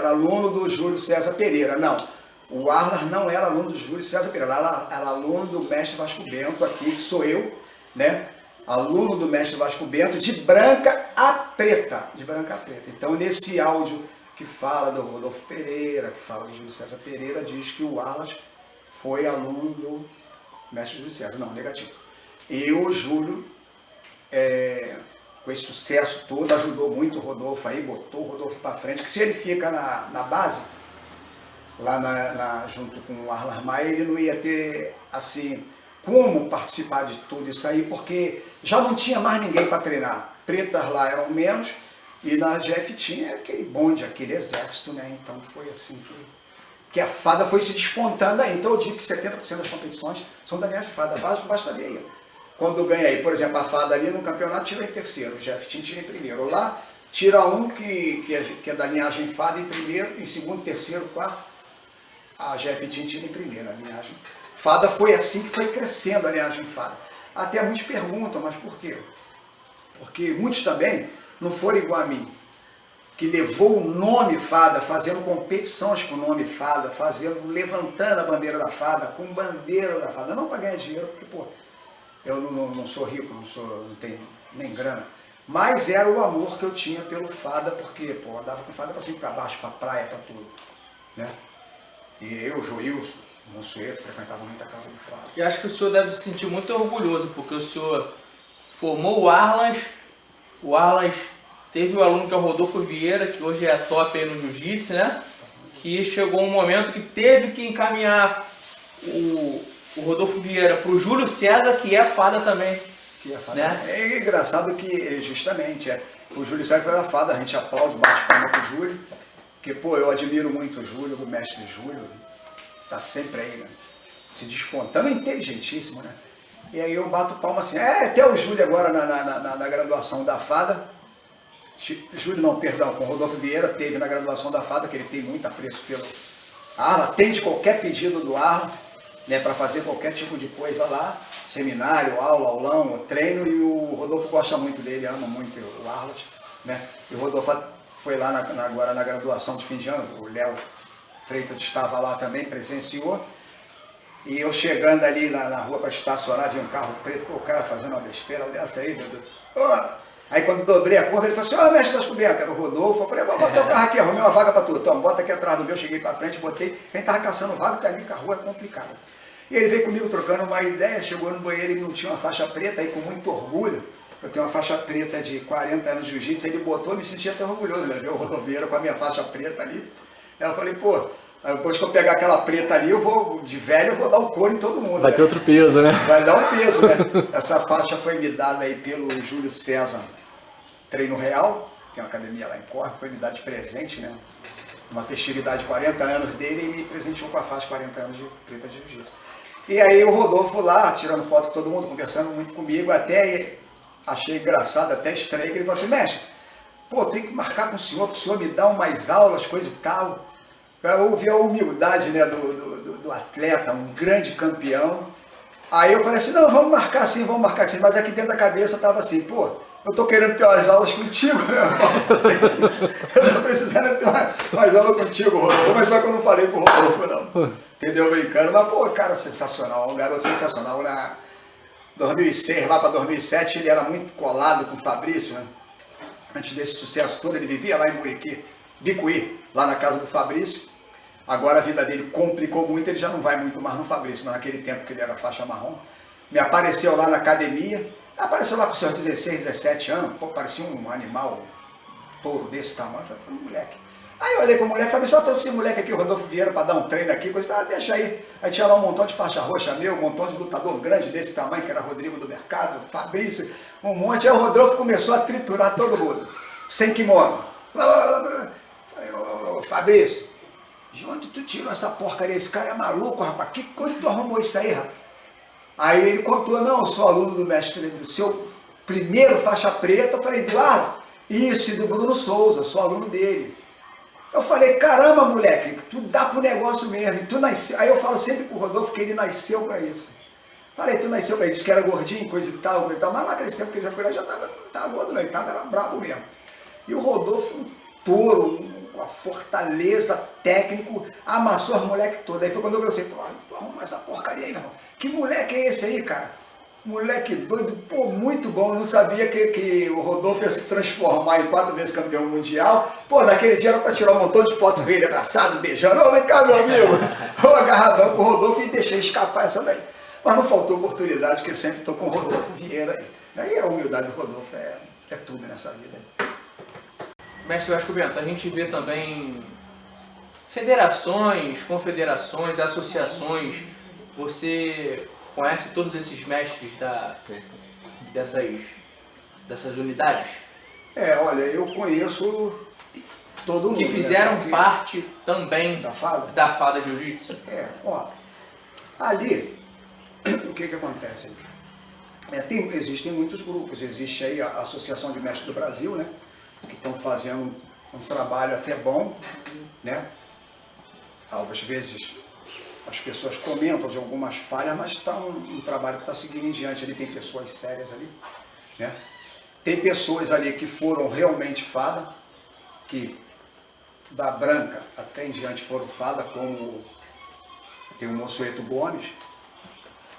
aluno do Júlio César Pereira. Não, o Arlas não era aluno do Júlio César Pereira, era aluno do mestre Vasco Bento aqui, que sou eu, né? Aluno do mestre Vasco Bento, de branca a preta, Então nesse áudio que fala do Rodolfo Pereira, que fala do Júlio César Pereira, diz que o Arlas foi aluno do mestre Júlio César. Não, negativo. E o Júlio, com esse sucesso todo, ajudou muito o Rodolfo aí, botou o Rodolfo para frente, que se ele fica na base, lá junto com o Arlas Maia, ele não ia ter, assim, como participar de tudo isso aí, porque já não tinha mais ninguém para treinar. Pretas lá eram menos, e na GF tinha aquele bonde, aquele exército, né? Então foi assim que a fada foi se despontando aí. Então eu digo que 70% das competições são da linha de fada. Basta ver aí. Quando ganha aí, por exemplo, a fada ali no campeonato tira em terceiro, o GF Team tira em primeiro. Lá tira um que é da linhagem fada em primeiro, em segundo, terceiro, quarto. A GF Team tira em primeiro, a linhagem fada. Foi assim que foi crescendo a linhagem fada. Até muitos perguntam, mas por quê? Porque muitos também não foram igual a mim, que levou o nome fada, fazendo competições com o nome fada, levantando a bandeira da fada, com bandeira da fada, não para ganhar dinheiro, porque, pô, eu não sou rico, não tenho nem grana, mas era o amor que eu tinha pelo fada, porque, pô, andava com fada para cima e para baixo, para praia, para tudo, né? E eu, Joilson, Mansueto, frequentava muito a casa do fada. E acho que o senhor deve se sentir muito orgulhoso, porque o senhor formou o Arlas teve o aluno que é o Rodolfo Vieira, que hoje é top aí no jiu-jitsu, né? Que chegou um momento que teve que encaminhar o Rodolfo Vieira para o Júlio César, que é fada também. Que é fada. Né? É engraçado que, justamente, o Júlio César foi da fada, a gente aplaude, bate palma pro Júlio, porque, pô, eu admiro muito o Júlio, o mestre Júlio, tá sempre aí, né? Se despontando, é inteligentíssimo, né? E aí eu bato palma assim, até o Júlio agora na graduação da fada, Júlio não, perdão, com o Rodolfo Vieira, teve na graduação da fada, que ele tem muito apreço pelo Arla, atende qualquer pedido do Arla, né, para fazer qualquer tipo de coisa lá, seminário, aula, aulão, treino, e o Rodolfo gosta muito dele, ama muito o Arla, né? E o Rodolfo foi lá agora na graduação de fim de ano, o Léo Freitas estava lá também, presenciou. E eu chegando ali na rua para estacionar, vi um carro preto, pô, o cara fazendo uma besteira dessa aí, meu Deus. Aí quando dobrei a curva, ele falou assim, mestre das cobertas, era o Rodolfo. Eu falei, vou botar o carro aqui, arrumei uma vaga para tu. Toma, bota aqui atrás do meu, cheguei para frente, botei. Quem tava caçando vaga, porque ali com a rua é complicado. E ele veio comigo trocando uma ideia, chegou no banheiro e não tinha uma faixa preta, aí com muito orgulho, eu tenho uma faixa preta de 40 anos de jiu-jitsu, aí ele botou, me sentia até orgulhoso, né? Ver o Rodoveiro com a minha faixa preta ali. Aí eu falei, pô, depois que eu pegar aquela preta ali, de velho, eu vou dar o couro em todo mundo. Vai ter outro peso, né? Vai dar um peso, né? Essa faixa foi me dada aí pelo Júlio César Treino Real, que é uma academia lá em Corre, foi me dada de presente, né? Uma festividade de 40 anos dele, e me presenteou com a faixa de 40 anos de preta de jiu-jitsu. E aí o Rodolfo lá, tirando foto com todo mundo, conversando muito comigo, até achei engraçado, até estranho, que ele falou assim, mestre, pô, tem que marcar com o senhor, para o senhor me dar umas aulas, coisa e tal. Eu ouvi a humildade, né, do atleta, um grande campeão. Aí eu falei assim, não, vamos marcar sim, mas aqui dentro da cabeça estava assim, pô, eu tô querendo ter umas aulas contigo, meu irmão. Eu tô precisando ter umas aulas contigo, Rodolfo, mas só que eu não falei pro Rodolfo, não. Entendeu? Brincando, mas pô, cara, sensacional, um garoto sensacional. Na 2006, lá para 2007, ele era muito colado com o Fabrício, né? Antes desse sucesso todo, ele vivia lá em Muriqui, Bicuí, lá na casa do Fabrício. Agora a vida dele complicou muito, ele já não vai muito mais no Fabrício, mas naquele tempo que ele era faixa marrom. Me apareceu lá na academia, apareceu lá com seus 16, 17 anos, pô, parecia um animal, um touro desse tamanho. Eu falei, moleque. Aí eu olhei pro moleque, falei, só trouxe esse moleque aqui, o Rodolfo Vieira, para dar um treino aqui, coisa, deixa aí. Aí tinha lá um montão de faixa roxa meu, um montão de lutador grande desse tamanho, que era Rodrigo do Mercado, Fabrício, um monte. Aí o Rodolfo começou a triturar todo mundo, sem kimono. Fabrício, de onde tu tirou essa porcaria? Esse cara é maluco, rapaz. Quando tu arrumou isso aí, rapaz? Aí ele contou, não, eu sou aluno do mestre, do seu primeiro faixa preta. Eu falei, Eduardo, isso, e do Bruno Souza, sou aluno dele. Eu falei, caramba, moleque, tu dá pro negócio mesmo. E tu nasceu. Aí eu falo sempre pro Rodolfo que ele nasceu pra isso. Falei, tu nasceu pra isso, disse que era gordinho, coisa e tal, mas lá cresceu, porque ele já foi lá, já tava gordo, não, ele era brabo mesmo. E o Rodolfo, um touro, uma fortaleza técnico, amassou as moleques todas. Aí foi quando eu falei assim, pô, arruma essa porcaria aí, irmão. Que moleque é esse aí, cara? Moleque doido, pô, muito bom. Eu não sabia que o Rodolfo ia se transformar em 4 vezes campeão mundial. Pô, naquele dia era pra tirar um montão de foto com ele abraçado, beijando. Ô, vem cá, meu amigo. Ô, agarradão com o Rodolfo e deixei escapar essa daí. Mas não faltou oportunidade, que eu sempre estou com o Rodolfo Vieira aí. E a humildade do Rodolfo é tudo nessa vida. Mestre Vasco Bento, a gente vê também federações, confederações, associações. Você conhece todos esses mestres dessas unidades? Olha, eu conheço todo mundo. Que fizeram parte também da FADA? Da FADA Jiu-Jitsu? Ó, ali, o que acontece? Existem muitos grupos, existe aí a Associação de Mestres do Brasil, né? Que estão fazendo um trabalho até bom, né? Às vezes as pessoas comentam de algumas falhas, mas está um trabalho que está seguindo em diante. Ali tem pessoas sérias ali, né? Tem pessoas ali que foram realmente FADA, que da branca até em diante foram FADA, como tem o Monsueto Gomes,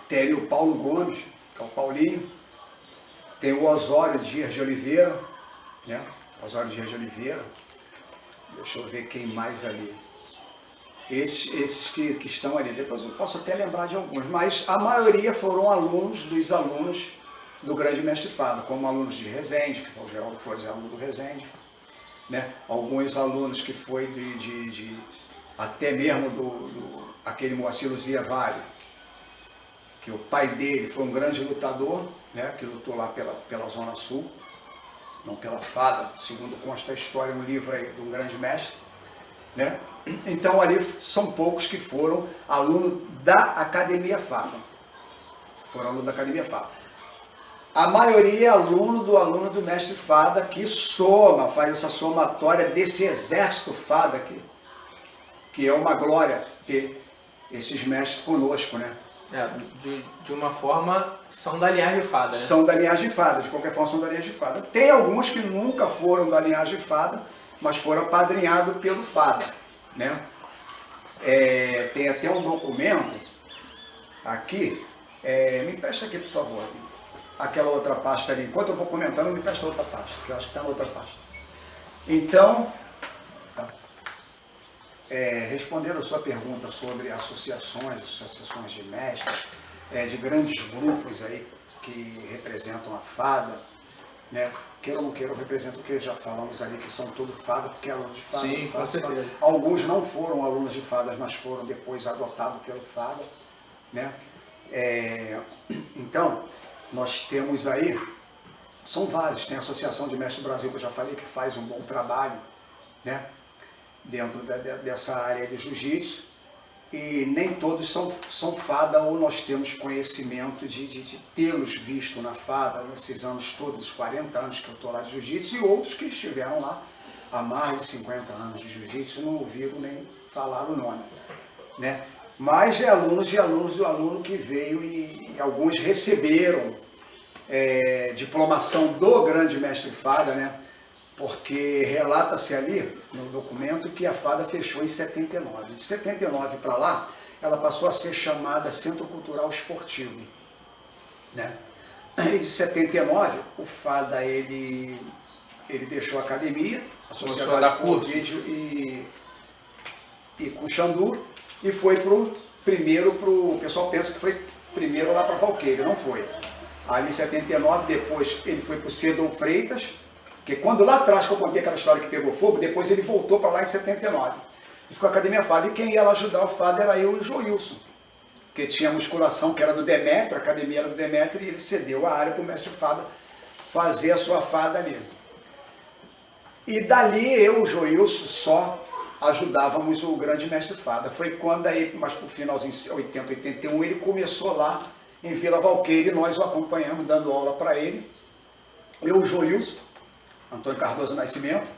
tem ali o Paulo Gomes, que é o Paulinho, tem o Osório Dias de Oliveira, né? Osório Dias de Oliveira, deixa eu ver quem mais ali. Esses que estão ali, depois eu posso até lembrar de alguns, mas a maioria foram dos alunos do grande mestre FADA, como alunos de Resende, que foi o Geraldo Flores, aluno do Resende, né? Alguns alunos que foi até mesmo aquele Moacir Luzia Vale, que o pai dele foi um grande lutador, né? Que lutou lá pela Zona Sul, não pela FADA, segundo consta a história, um livro aí de um grande mestre, né? Então ali são poucos que foram aluno da Academia FADA. Foram aluno da Academia FADA. A maioria é aluno do mestre FADA, que faz essa somatória desse exército FADA aqui, que é uma glória ter esses mestres conosco, né? De uma forma, são da linhagem FADA, né? São da linhagem FADA, de qualquer forma são da linhagem FADA. Tem alguns que nunca foram da linhagem FADA, mas foram apadrinhados pelo FADA, né? Tem até um documento aqui, me empresta aqui, por favor, aquela outra pasta ali. Enquanto eu vou comentando, me empresta outra pasta, que eu acho que está na outra pasta. Então, respondendo a sua pergunta sobre associações de mestres, de grandes grupos aí que representam a FADA, né? Queira ou não queira, eu represento o que já falamos ali, que são todos FADA, porque é aluno de FADA. Sim, com certeza. Alguns não foram alunos de FADA, mas foram depois adotados pelo FADA, né? Então, nós temos aí, são vários, tem a Associação de Mestres do Brasil, que eu já falei, que faz um bom trabalho, né? Dentro dessa área de jiu-jitsu, e nem todos são FADA, ou nós temos conhecimento de tê-los visto na FADA nesses anos todos, os 40 anos que eu estou lá de jiu-jitsu, e outros que estiveram lá há mais de 50 anos de jiu-jitsu não ouviram nem falar o nome, né? Mas alunos do aluno que veio e alguns receberam diplomação do grande mestre FADA, né? Porque relata-se ali no documento que a FADA fechou em 79. De 79 para lá, ela passou a ser chamada Centro Cultural Esportivo, né? E de 79, o FADA ele deixou a academia, a Sociedade Covid e Cuxandu, e foi o pessoal pensa que foi primeiro lá para Valqueira, não foi. Ali em 79, depois ele foi para o Cedon Freitas, porque quando lá atrás que eu contei aquela história que pegou fogo, depois ele voltou para lá em 79. E ficou a Academia FADA. E quem ia lá ajudar o FADA era eu e o Joilson. Porque tinha musculação que era do Demétrio, a academia era do Demétrio, e ele cedeu a área para o mestre FADA fazer a sua FADA ali. E dali eu e o Joilson só ajudávamos o grande mestre FADA. Foi quando aí, mas por finalzinho de 80, 81, ele começou lá em Vila Valqueira, e nós o acompanhamos, dando aula para ele. Eu, o Joilson, Antônio Cardoso Nascimento,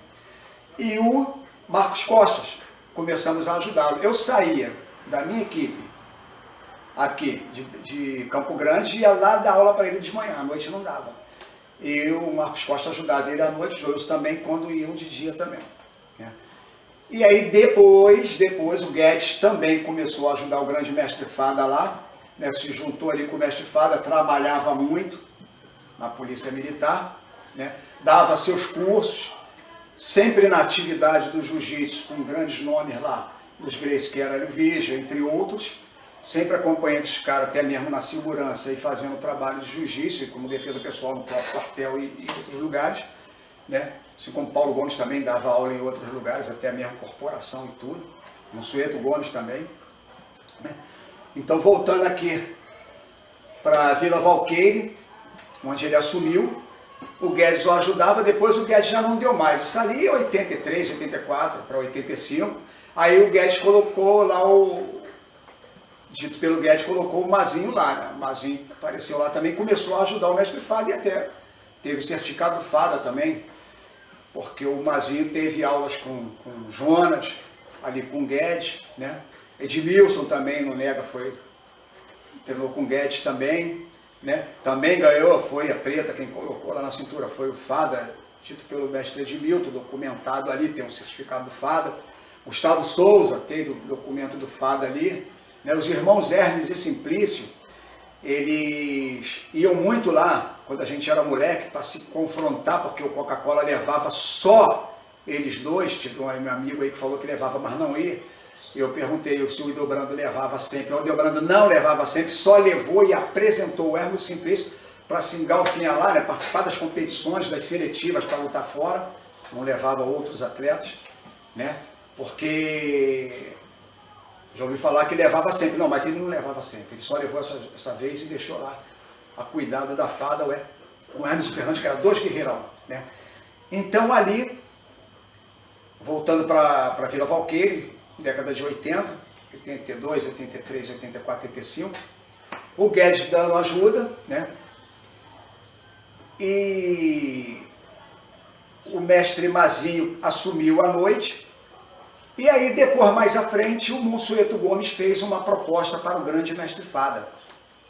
e o Marcos Costas, começamos a ajudá-lo. Eu saía da minha equipe aqui de Campo Grande e ia lá dar aula para ele de manhã, à noite não dava. E o Marcos Costa ajudava ele à noite, os também, quando iam de dia também, né? E aí depois o Guedes também começou a ajudar o grande mestre FADA lá, né, se juntou ali com o mestre Fada, trabalhava muito na Polícia Militar, né, dava seus cursos, sempre na atividade do jiu-jitsu, com grandes nomes lá, dos Gracie, que era o Vija, entre outros, sempre acompanhando os caras, até mesmo na segurança e fazendo trabalho de jiu-jitsu, como defesa pessoal no próprio quartel e outros lugares, né? Assim como Paulo Gomes também dava aula em outros lugares, até mesmo corporação e tudo, Monsueto Gomes também, né? Então, voltando aqui para Vila Valqueire, onde ele assumiu, o Guedes o ajudava, depois o Guedes já não deu mais. Isso ali é 83, 84 para 85. Aí o Guedes colocou lá dito pelo Guedes, colocou o Mazinho lá, né? O Mazinho apareceu lá também, começou a ajudar o mestre Fada e até teve o certificado Fada também, porque o Mazinho teve aulas com Jonas, ali com o Guedes, né? Edmilson também, não nega, treinou com o Guedes também, né? Também ganhou, foi a preta, quem colocou lá na cintura foi o Fada, dito pelo mestre Edmilson, documentado ali, tem um certificado do Fada. Gustavo Souza teve o documento do Fada ali, né? Os irmãos Hermes e Simplício, eles iam muito lá, quando a gente era moleque, para se confrontar, porque o Coca-Cola levava só eles dois, tive um amigo aí que falou que levava, mas não ia. Eu perguntei se o Ildebrando levava sempre. O Ildebrando não levava sempre, só levou e apresentou o Hermes Simplício para se engalfinhar lá, né? Participar das competições, das seletivas para lutar fora. Não levava outros atletas, né? Porque já ouvi falar que levava sempre. Não, mas ele não levava sempre. Ele só levou essa vez e deixou lá a cuidado da Fada, o Hermes e o Fernandes, que eram dois guerreirão, né? Então ali, voltando para Vila Valqueire, década de 80, 82, 83, 84, 85, o Guedes dando ajuda, né? E o mestre Mazinho assumiu à noite, e aí depois, mais à frente, o Monsueto Gomes fez uma proposta para o grande mestre Fada.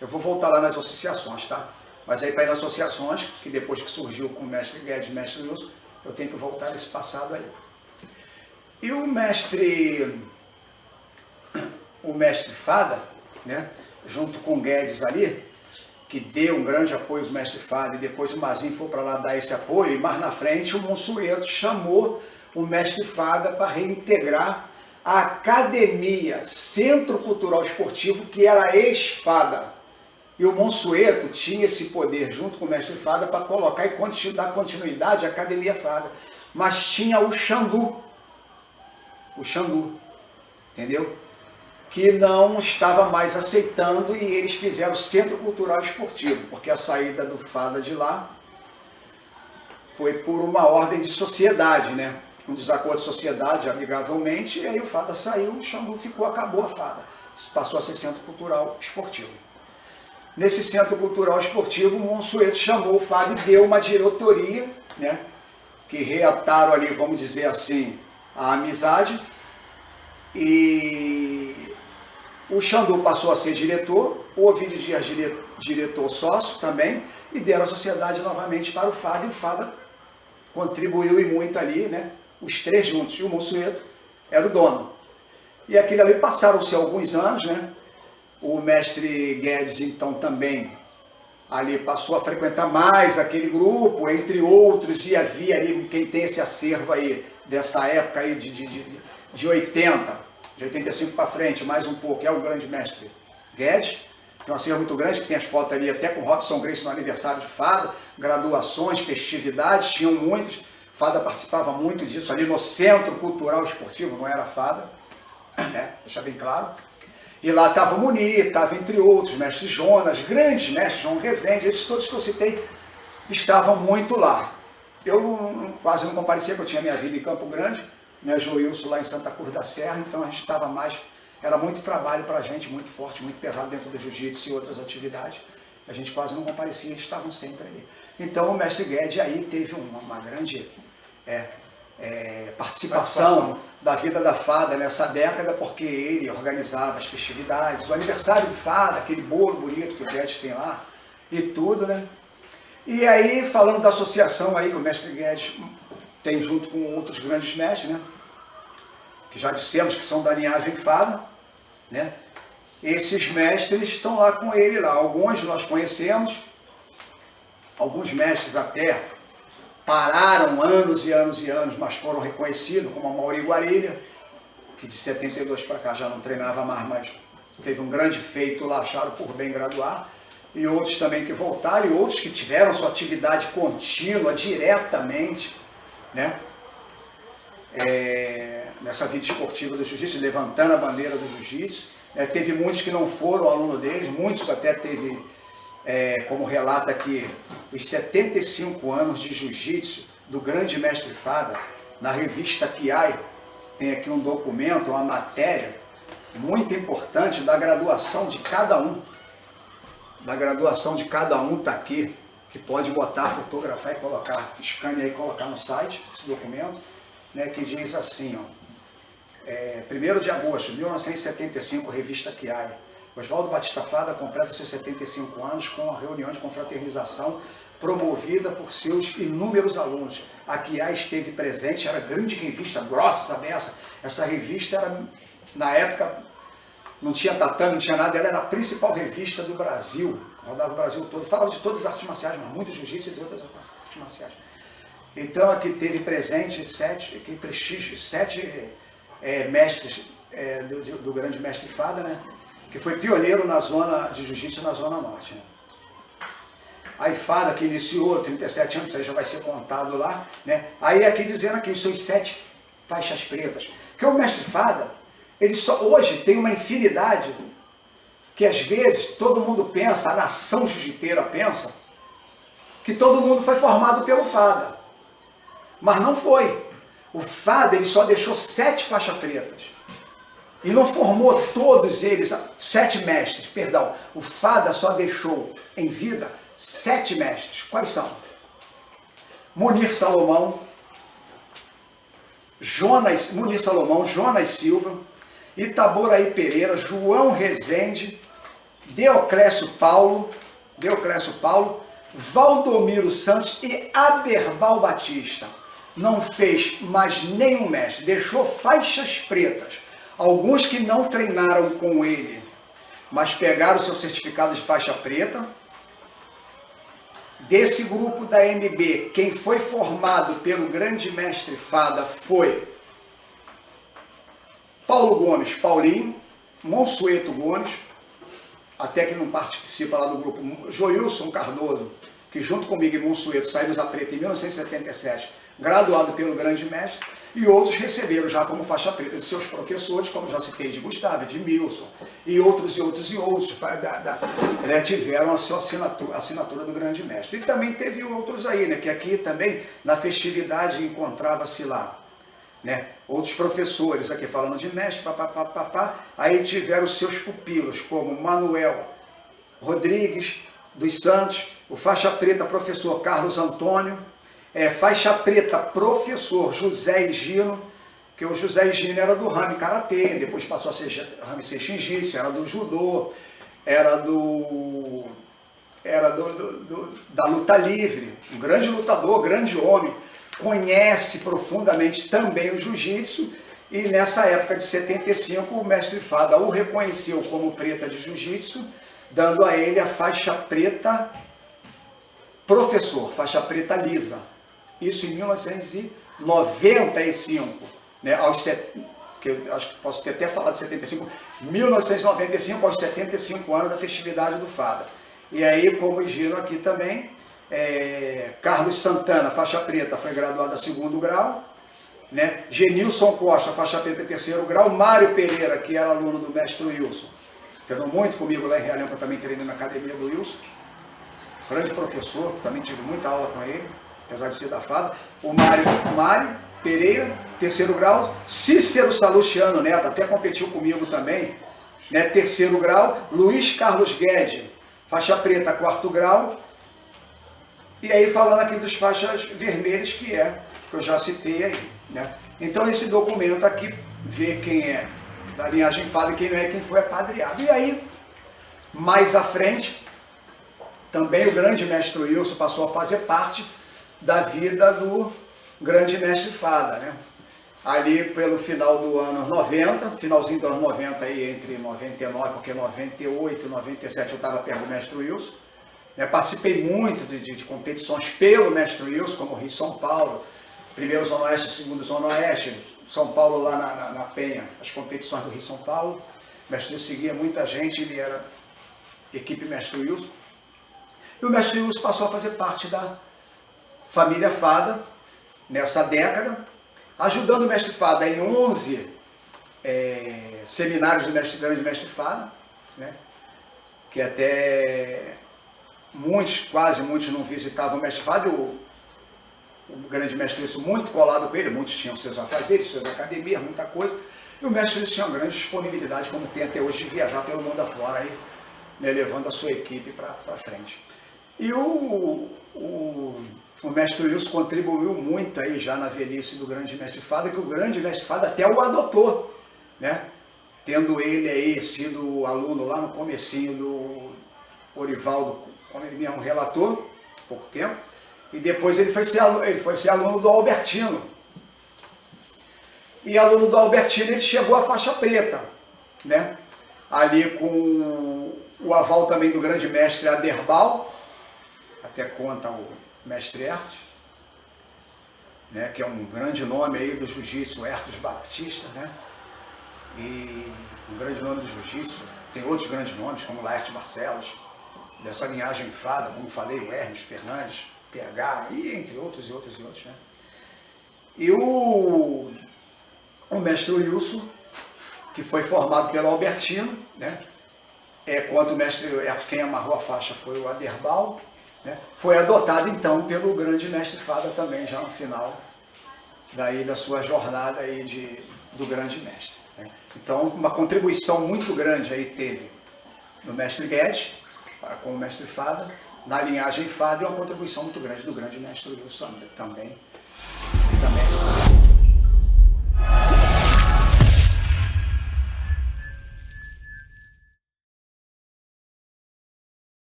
Eu vou voltar lá nas associações, tá? Mas aí para ir nas associações, que depois que surgiu com o mestre Guedes e o mestre Wilson, eu tenho que voltar nesse passado aí. E o mestre Fada, né, junto com o Guedes ali, que deu um grande apoio ao mestre Fada, e depois o Mazinho foi para lá dar esse apoio, e mais na frente o Monsueto chamou o mestre Fada para reintegrar a academia, Centro Cultural Esportivo, que era ex-Fada. E o Monsueto tinha esse poder, junto com o mestre Fada, para colocar e dar continuidade à Academia Fada. Mas tinha o Xandu, entendeu? Que não estava mais aceitando, e eles fizeram o Centro Cultural Esportivo, porque a saída do Fada de lá foi por uma ordem de sociedade, né? Um desacordo de sociedade, amigavelmente, e aí o Fada saiu, o Xandu ficou, acabou a Fada. Passou a ser Centro Cultural Esportivo. Nesse Centro Cultural Esportivo, o Monsueto chamou o Fada e deu uma diretoria, né? Que reataram ali, vamos dizer assim, a amizade, e o Xandu passou a ser diretor, o Ovidio Dias diretor sócio também, e deram a sociedade novamente para o Fada, e o Fada contribuiu e muito ali, né? Os três juntos, e o Monsueto era o dono. E aquilo ali passaram-se alguns anos, né? O mestre Guedes, então, também ali passou a frequentar mais aquele grupo, entre outros, e havia ali, quem tem esse acervo aí, dessa época aí de 80, de 85 para frente, mais um pouco, é o grande mestre Guedes. Tem um acervo muito grande, que tem as fotos ali até com Robson Gracie no aniversário de Fada, graduações, festividades, tinham muitos. Fada participava muito disso ali no Centro Cultural Esportivo, não era Fada, né? Deixa bem claro. E lá estava o Munir, estava entre outros, mestre Jonas, grandes mestres, João Rezende, esses todos que eu citei estavam muito lá. Eu quase não comparecia, porque eu tinha minha vida em Campo Grande, né, Joilson lá em Santa Cruz da Serra, então a gente estava mais, era muito trabalho para a gente, muito forte, muito pesado dentro do jiu-jitsu e outras atividades. A gente quase não comparecia, eles estavam sempre ali. Então o mestre Guedes aí teve uma grande participação da vida da Fada nessa década, porque ele organizava as festividades, o aniversário de Fada, aquele bolo bonito que o Guedes tem lá, e tudo, né? E aí, falando da associação aí que o mestre Guedes tem junto com outros grandes mestres, né? Que já dissemos que são da linhagem Fada, né? esses mestres estão lá com ele lá. Alguns nós conhecemos, alguns mestres até pararam anos e anos e anos, mas foram reconhecidos, como a Mauri Guarilha, que de 72 para cá já não treinava mais, mas teve um grande feito lá, acharam por bem graduar, e outros também que voltaram, e outros que tiveram sua atividade contínua, diretamente, né? Nessa vida esportiva do jiu-jitsu, levantando a bandeira do jiu-jitsu. Teve muitos que não foram aluno deles, muitos até teve, como relata aqui, os 75 anos de jiu-jitsu do grande mestre Fada, na revista Kiai, tem aqui um documento, uma matéria muito importante da graduação de cada um. Da graduação de cada um está aqui, que pode botar, fotografar e colocar, escanear e colocar no site, esse documento, né, que diz assim, ó, 1º de agosto de 1975, revista Kiai. Oswaldo Batista Fada completa seus 75 anos com a reunião de confraternização promovida por seus inúmeros alunos. A Kiai esteve presente, era grande revista, grossa beça. Essa revista era, na época, não tinha tatame, não tinha nada, ela era a principal revista do Brasil, rodava o Brasil todo, falava de todas as artes marciais, mas muito jiu-jitsu e de outras artes marciais. Então aqui teve presente 7 mestres do grande mestre Fada, né? Que foi pioneiro na zona de jiu-jitsu na Zona Norte. Né? Aí Fada, que iniciou 37 anos, isso aí já vai ser contado lá, né? Aí aqui dizendo aqui, são 7 faixas pretas. Porque o mestre Fada, ele só hoje tem uma infinidade que às vezes todo mundo pensa, a nação jiu-jiteira pensa, que todo mundo foi formado pelo Fada. Mas não foi. O Fada, ele só deixou 7 faixas pretas. E não formou todos eles, 7 mestres, perdão. O Fada só deixou em vida 7 mestres. Quais são? Munir Salomão, Jonas Silva, Itaboraí Pereira, João Rezende, Deoclésio Paulo, Valdomiro Santos e Aberbal Batista. Não fez mais nenhum mestre, deixou faixas pretas. Alguns que não treinaram com ele, mas pegaram o seu certificado de faixa preta. Desse grupo da MB, quem foi formado pelo grande mestre Fada foi Paulo Gomes, Paulinho, Monsueto Gomes, até que não participa lá do grupo, Joilson Cardoso, que junto comigo e Monsueto saímos a preta em 1977, graduado pelo grande mestre, e outros receberam já como faixa preta de seus professores, como já citei, de Gustavo, de Milson, e outros, né, tiveram a sua assinatura do grande mestre. E também teve outros aí, né, que aqui também, na festividade, encontrava-se lá, né, outros professores, aqui falando de mestre, aí tiveram os seus pupilos, como Manuel Rodrigues dos Santos, o faixa preta professor Carlos Antônio, faixa preta professor José Higino, que o José Higino era do Rame Karatê, depois passou a ser Rame Seixinjitsu, era do Judô, era da luta livre, um grande lutador, grande homem, conhece profundamente também o jiu-jitsu, e nessa época de 75 o mestre Fada o reconheceu como preta de jiu-jitsu, dando a ele a faixa preta professor, faixa preta lisa. Isso em 1995, né, que eu acho que posso ter até falado de 75, 1995, aos 75 anos da festividade do Fada. E aí, como viram aqui também, Carlos Santana, faixa preta, foi graduado a 2º grau, né? Genilson Costa, faixa preta 3º grau, Mário Pereira, que era aluno do mestre Wilson, treinou muito comigo lá em Realengo, eu também treinei na academia do Wilson, grande professor, também tive muita aula com ele, apesar de ser da Fada. O Mário Pereira, 3º grau, Cícero Salustiano Neto, até competiu comigo também, né, 3º grau, Luiz Carlos Guedes, faixa preta, 4º grau, e aí falando aqui dos faixas vermelhas, que eu já citei aí, né. Então esse documento aqui vê quem é da linhagem Fada e quem não é, quem foi apadreado. E aí, mais à frente, também o grande mestre Wilson passou a fazer parte da vida do grande mestre Fada, né? ali pelo final do ano 90, finalzinho do ano 90, aí, entre 99, porque 98, 97 eu estava perto do mestre Wilson. Participei muito de competições pelo mestre Wilson, como Rio e São Paulo, primeiro Zona Oeste, segundo Zona Oeste, São Paulo lá na Penha, as competições do Rio e São Paulo. O mestre Wilson seguia muita gente, ele era equipe mestre Wilson. E o mestre Wilson passou a fazer parte da família Fada nessa década, ajudando o mestre Fada em 11 seminários do grande mestre Fada, né? Que até quase muitos não visitavam o mestre Fada, o grande mestre Wilson muito colado com ele, muitos tinham seus afazeres, suas academias, muita coisa, e o mestre Wilson tinha uma grande disponibilidade, como tem até hoje, de viajar pelo mundo afora, aí, né, levando a sua equipe para frente. E o mestre Wilson contribuiu muito aí já na velhice do grande mestre Fada, que o grande mestre Fada até o adotou, né? Tendo ele aí sido aluno lá no comecinho do Orivaldo, como ele mesmo relatou, há pouco tempo, e depois ele foi ser aluno do Albertino. E aluno do Albertino ele chegou à faixa preta, né? Ali com o aval também do grande mestre Aderbal, até conta o mestre Hertos, né, que é um grande nome aí do jiu-jitsu, Hertos Baptista, né? E um grande nome do jiu-jitsu, tem outros grandes nomes, como Laerte Barcelos, dessa linhagem Fada, como falei, o Hermes Fernandes, PH, e entre outros, né? E o mestre Wilson, que foi formado pelo Albertino, né? Quanto o mestre, quem amarrou a faixa foi o Aderbal, né? Foi adotado então pelo grande mestre Fada também, já no final da sua jornada aí do grande mestre, né? Então uma contribuição muito grande aí teve no mestre Guedes, com o mestre Fada, na linhagem Fada, e uma contribuição muito grande do grande mestre Wilson também,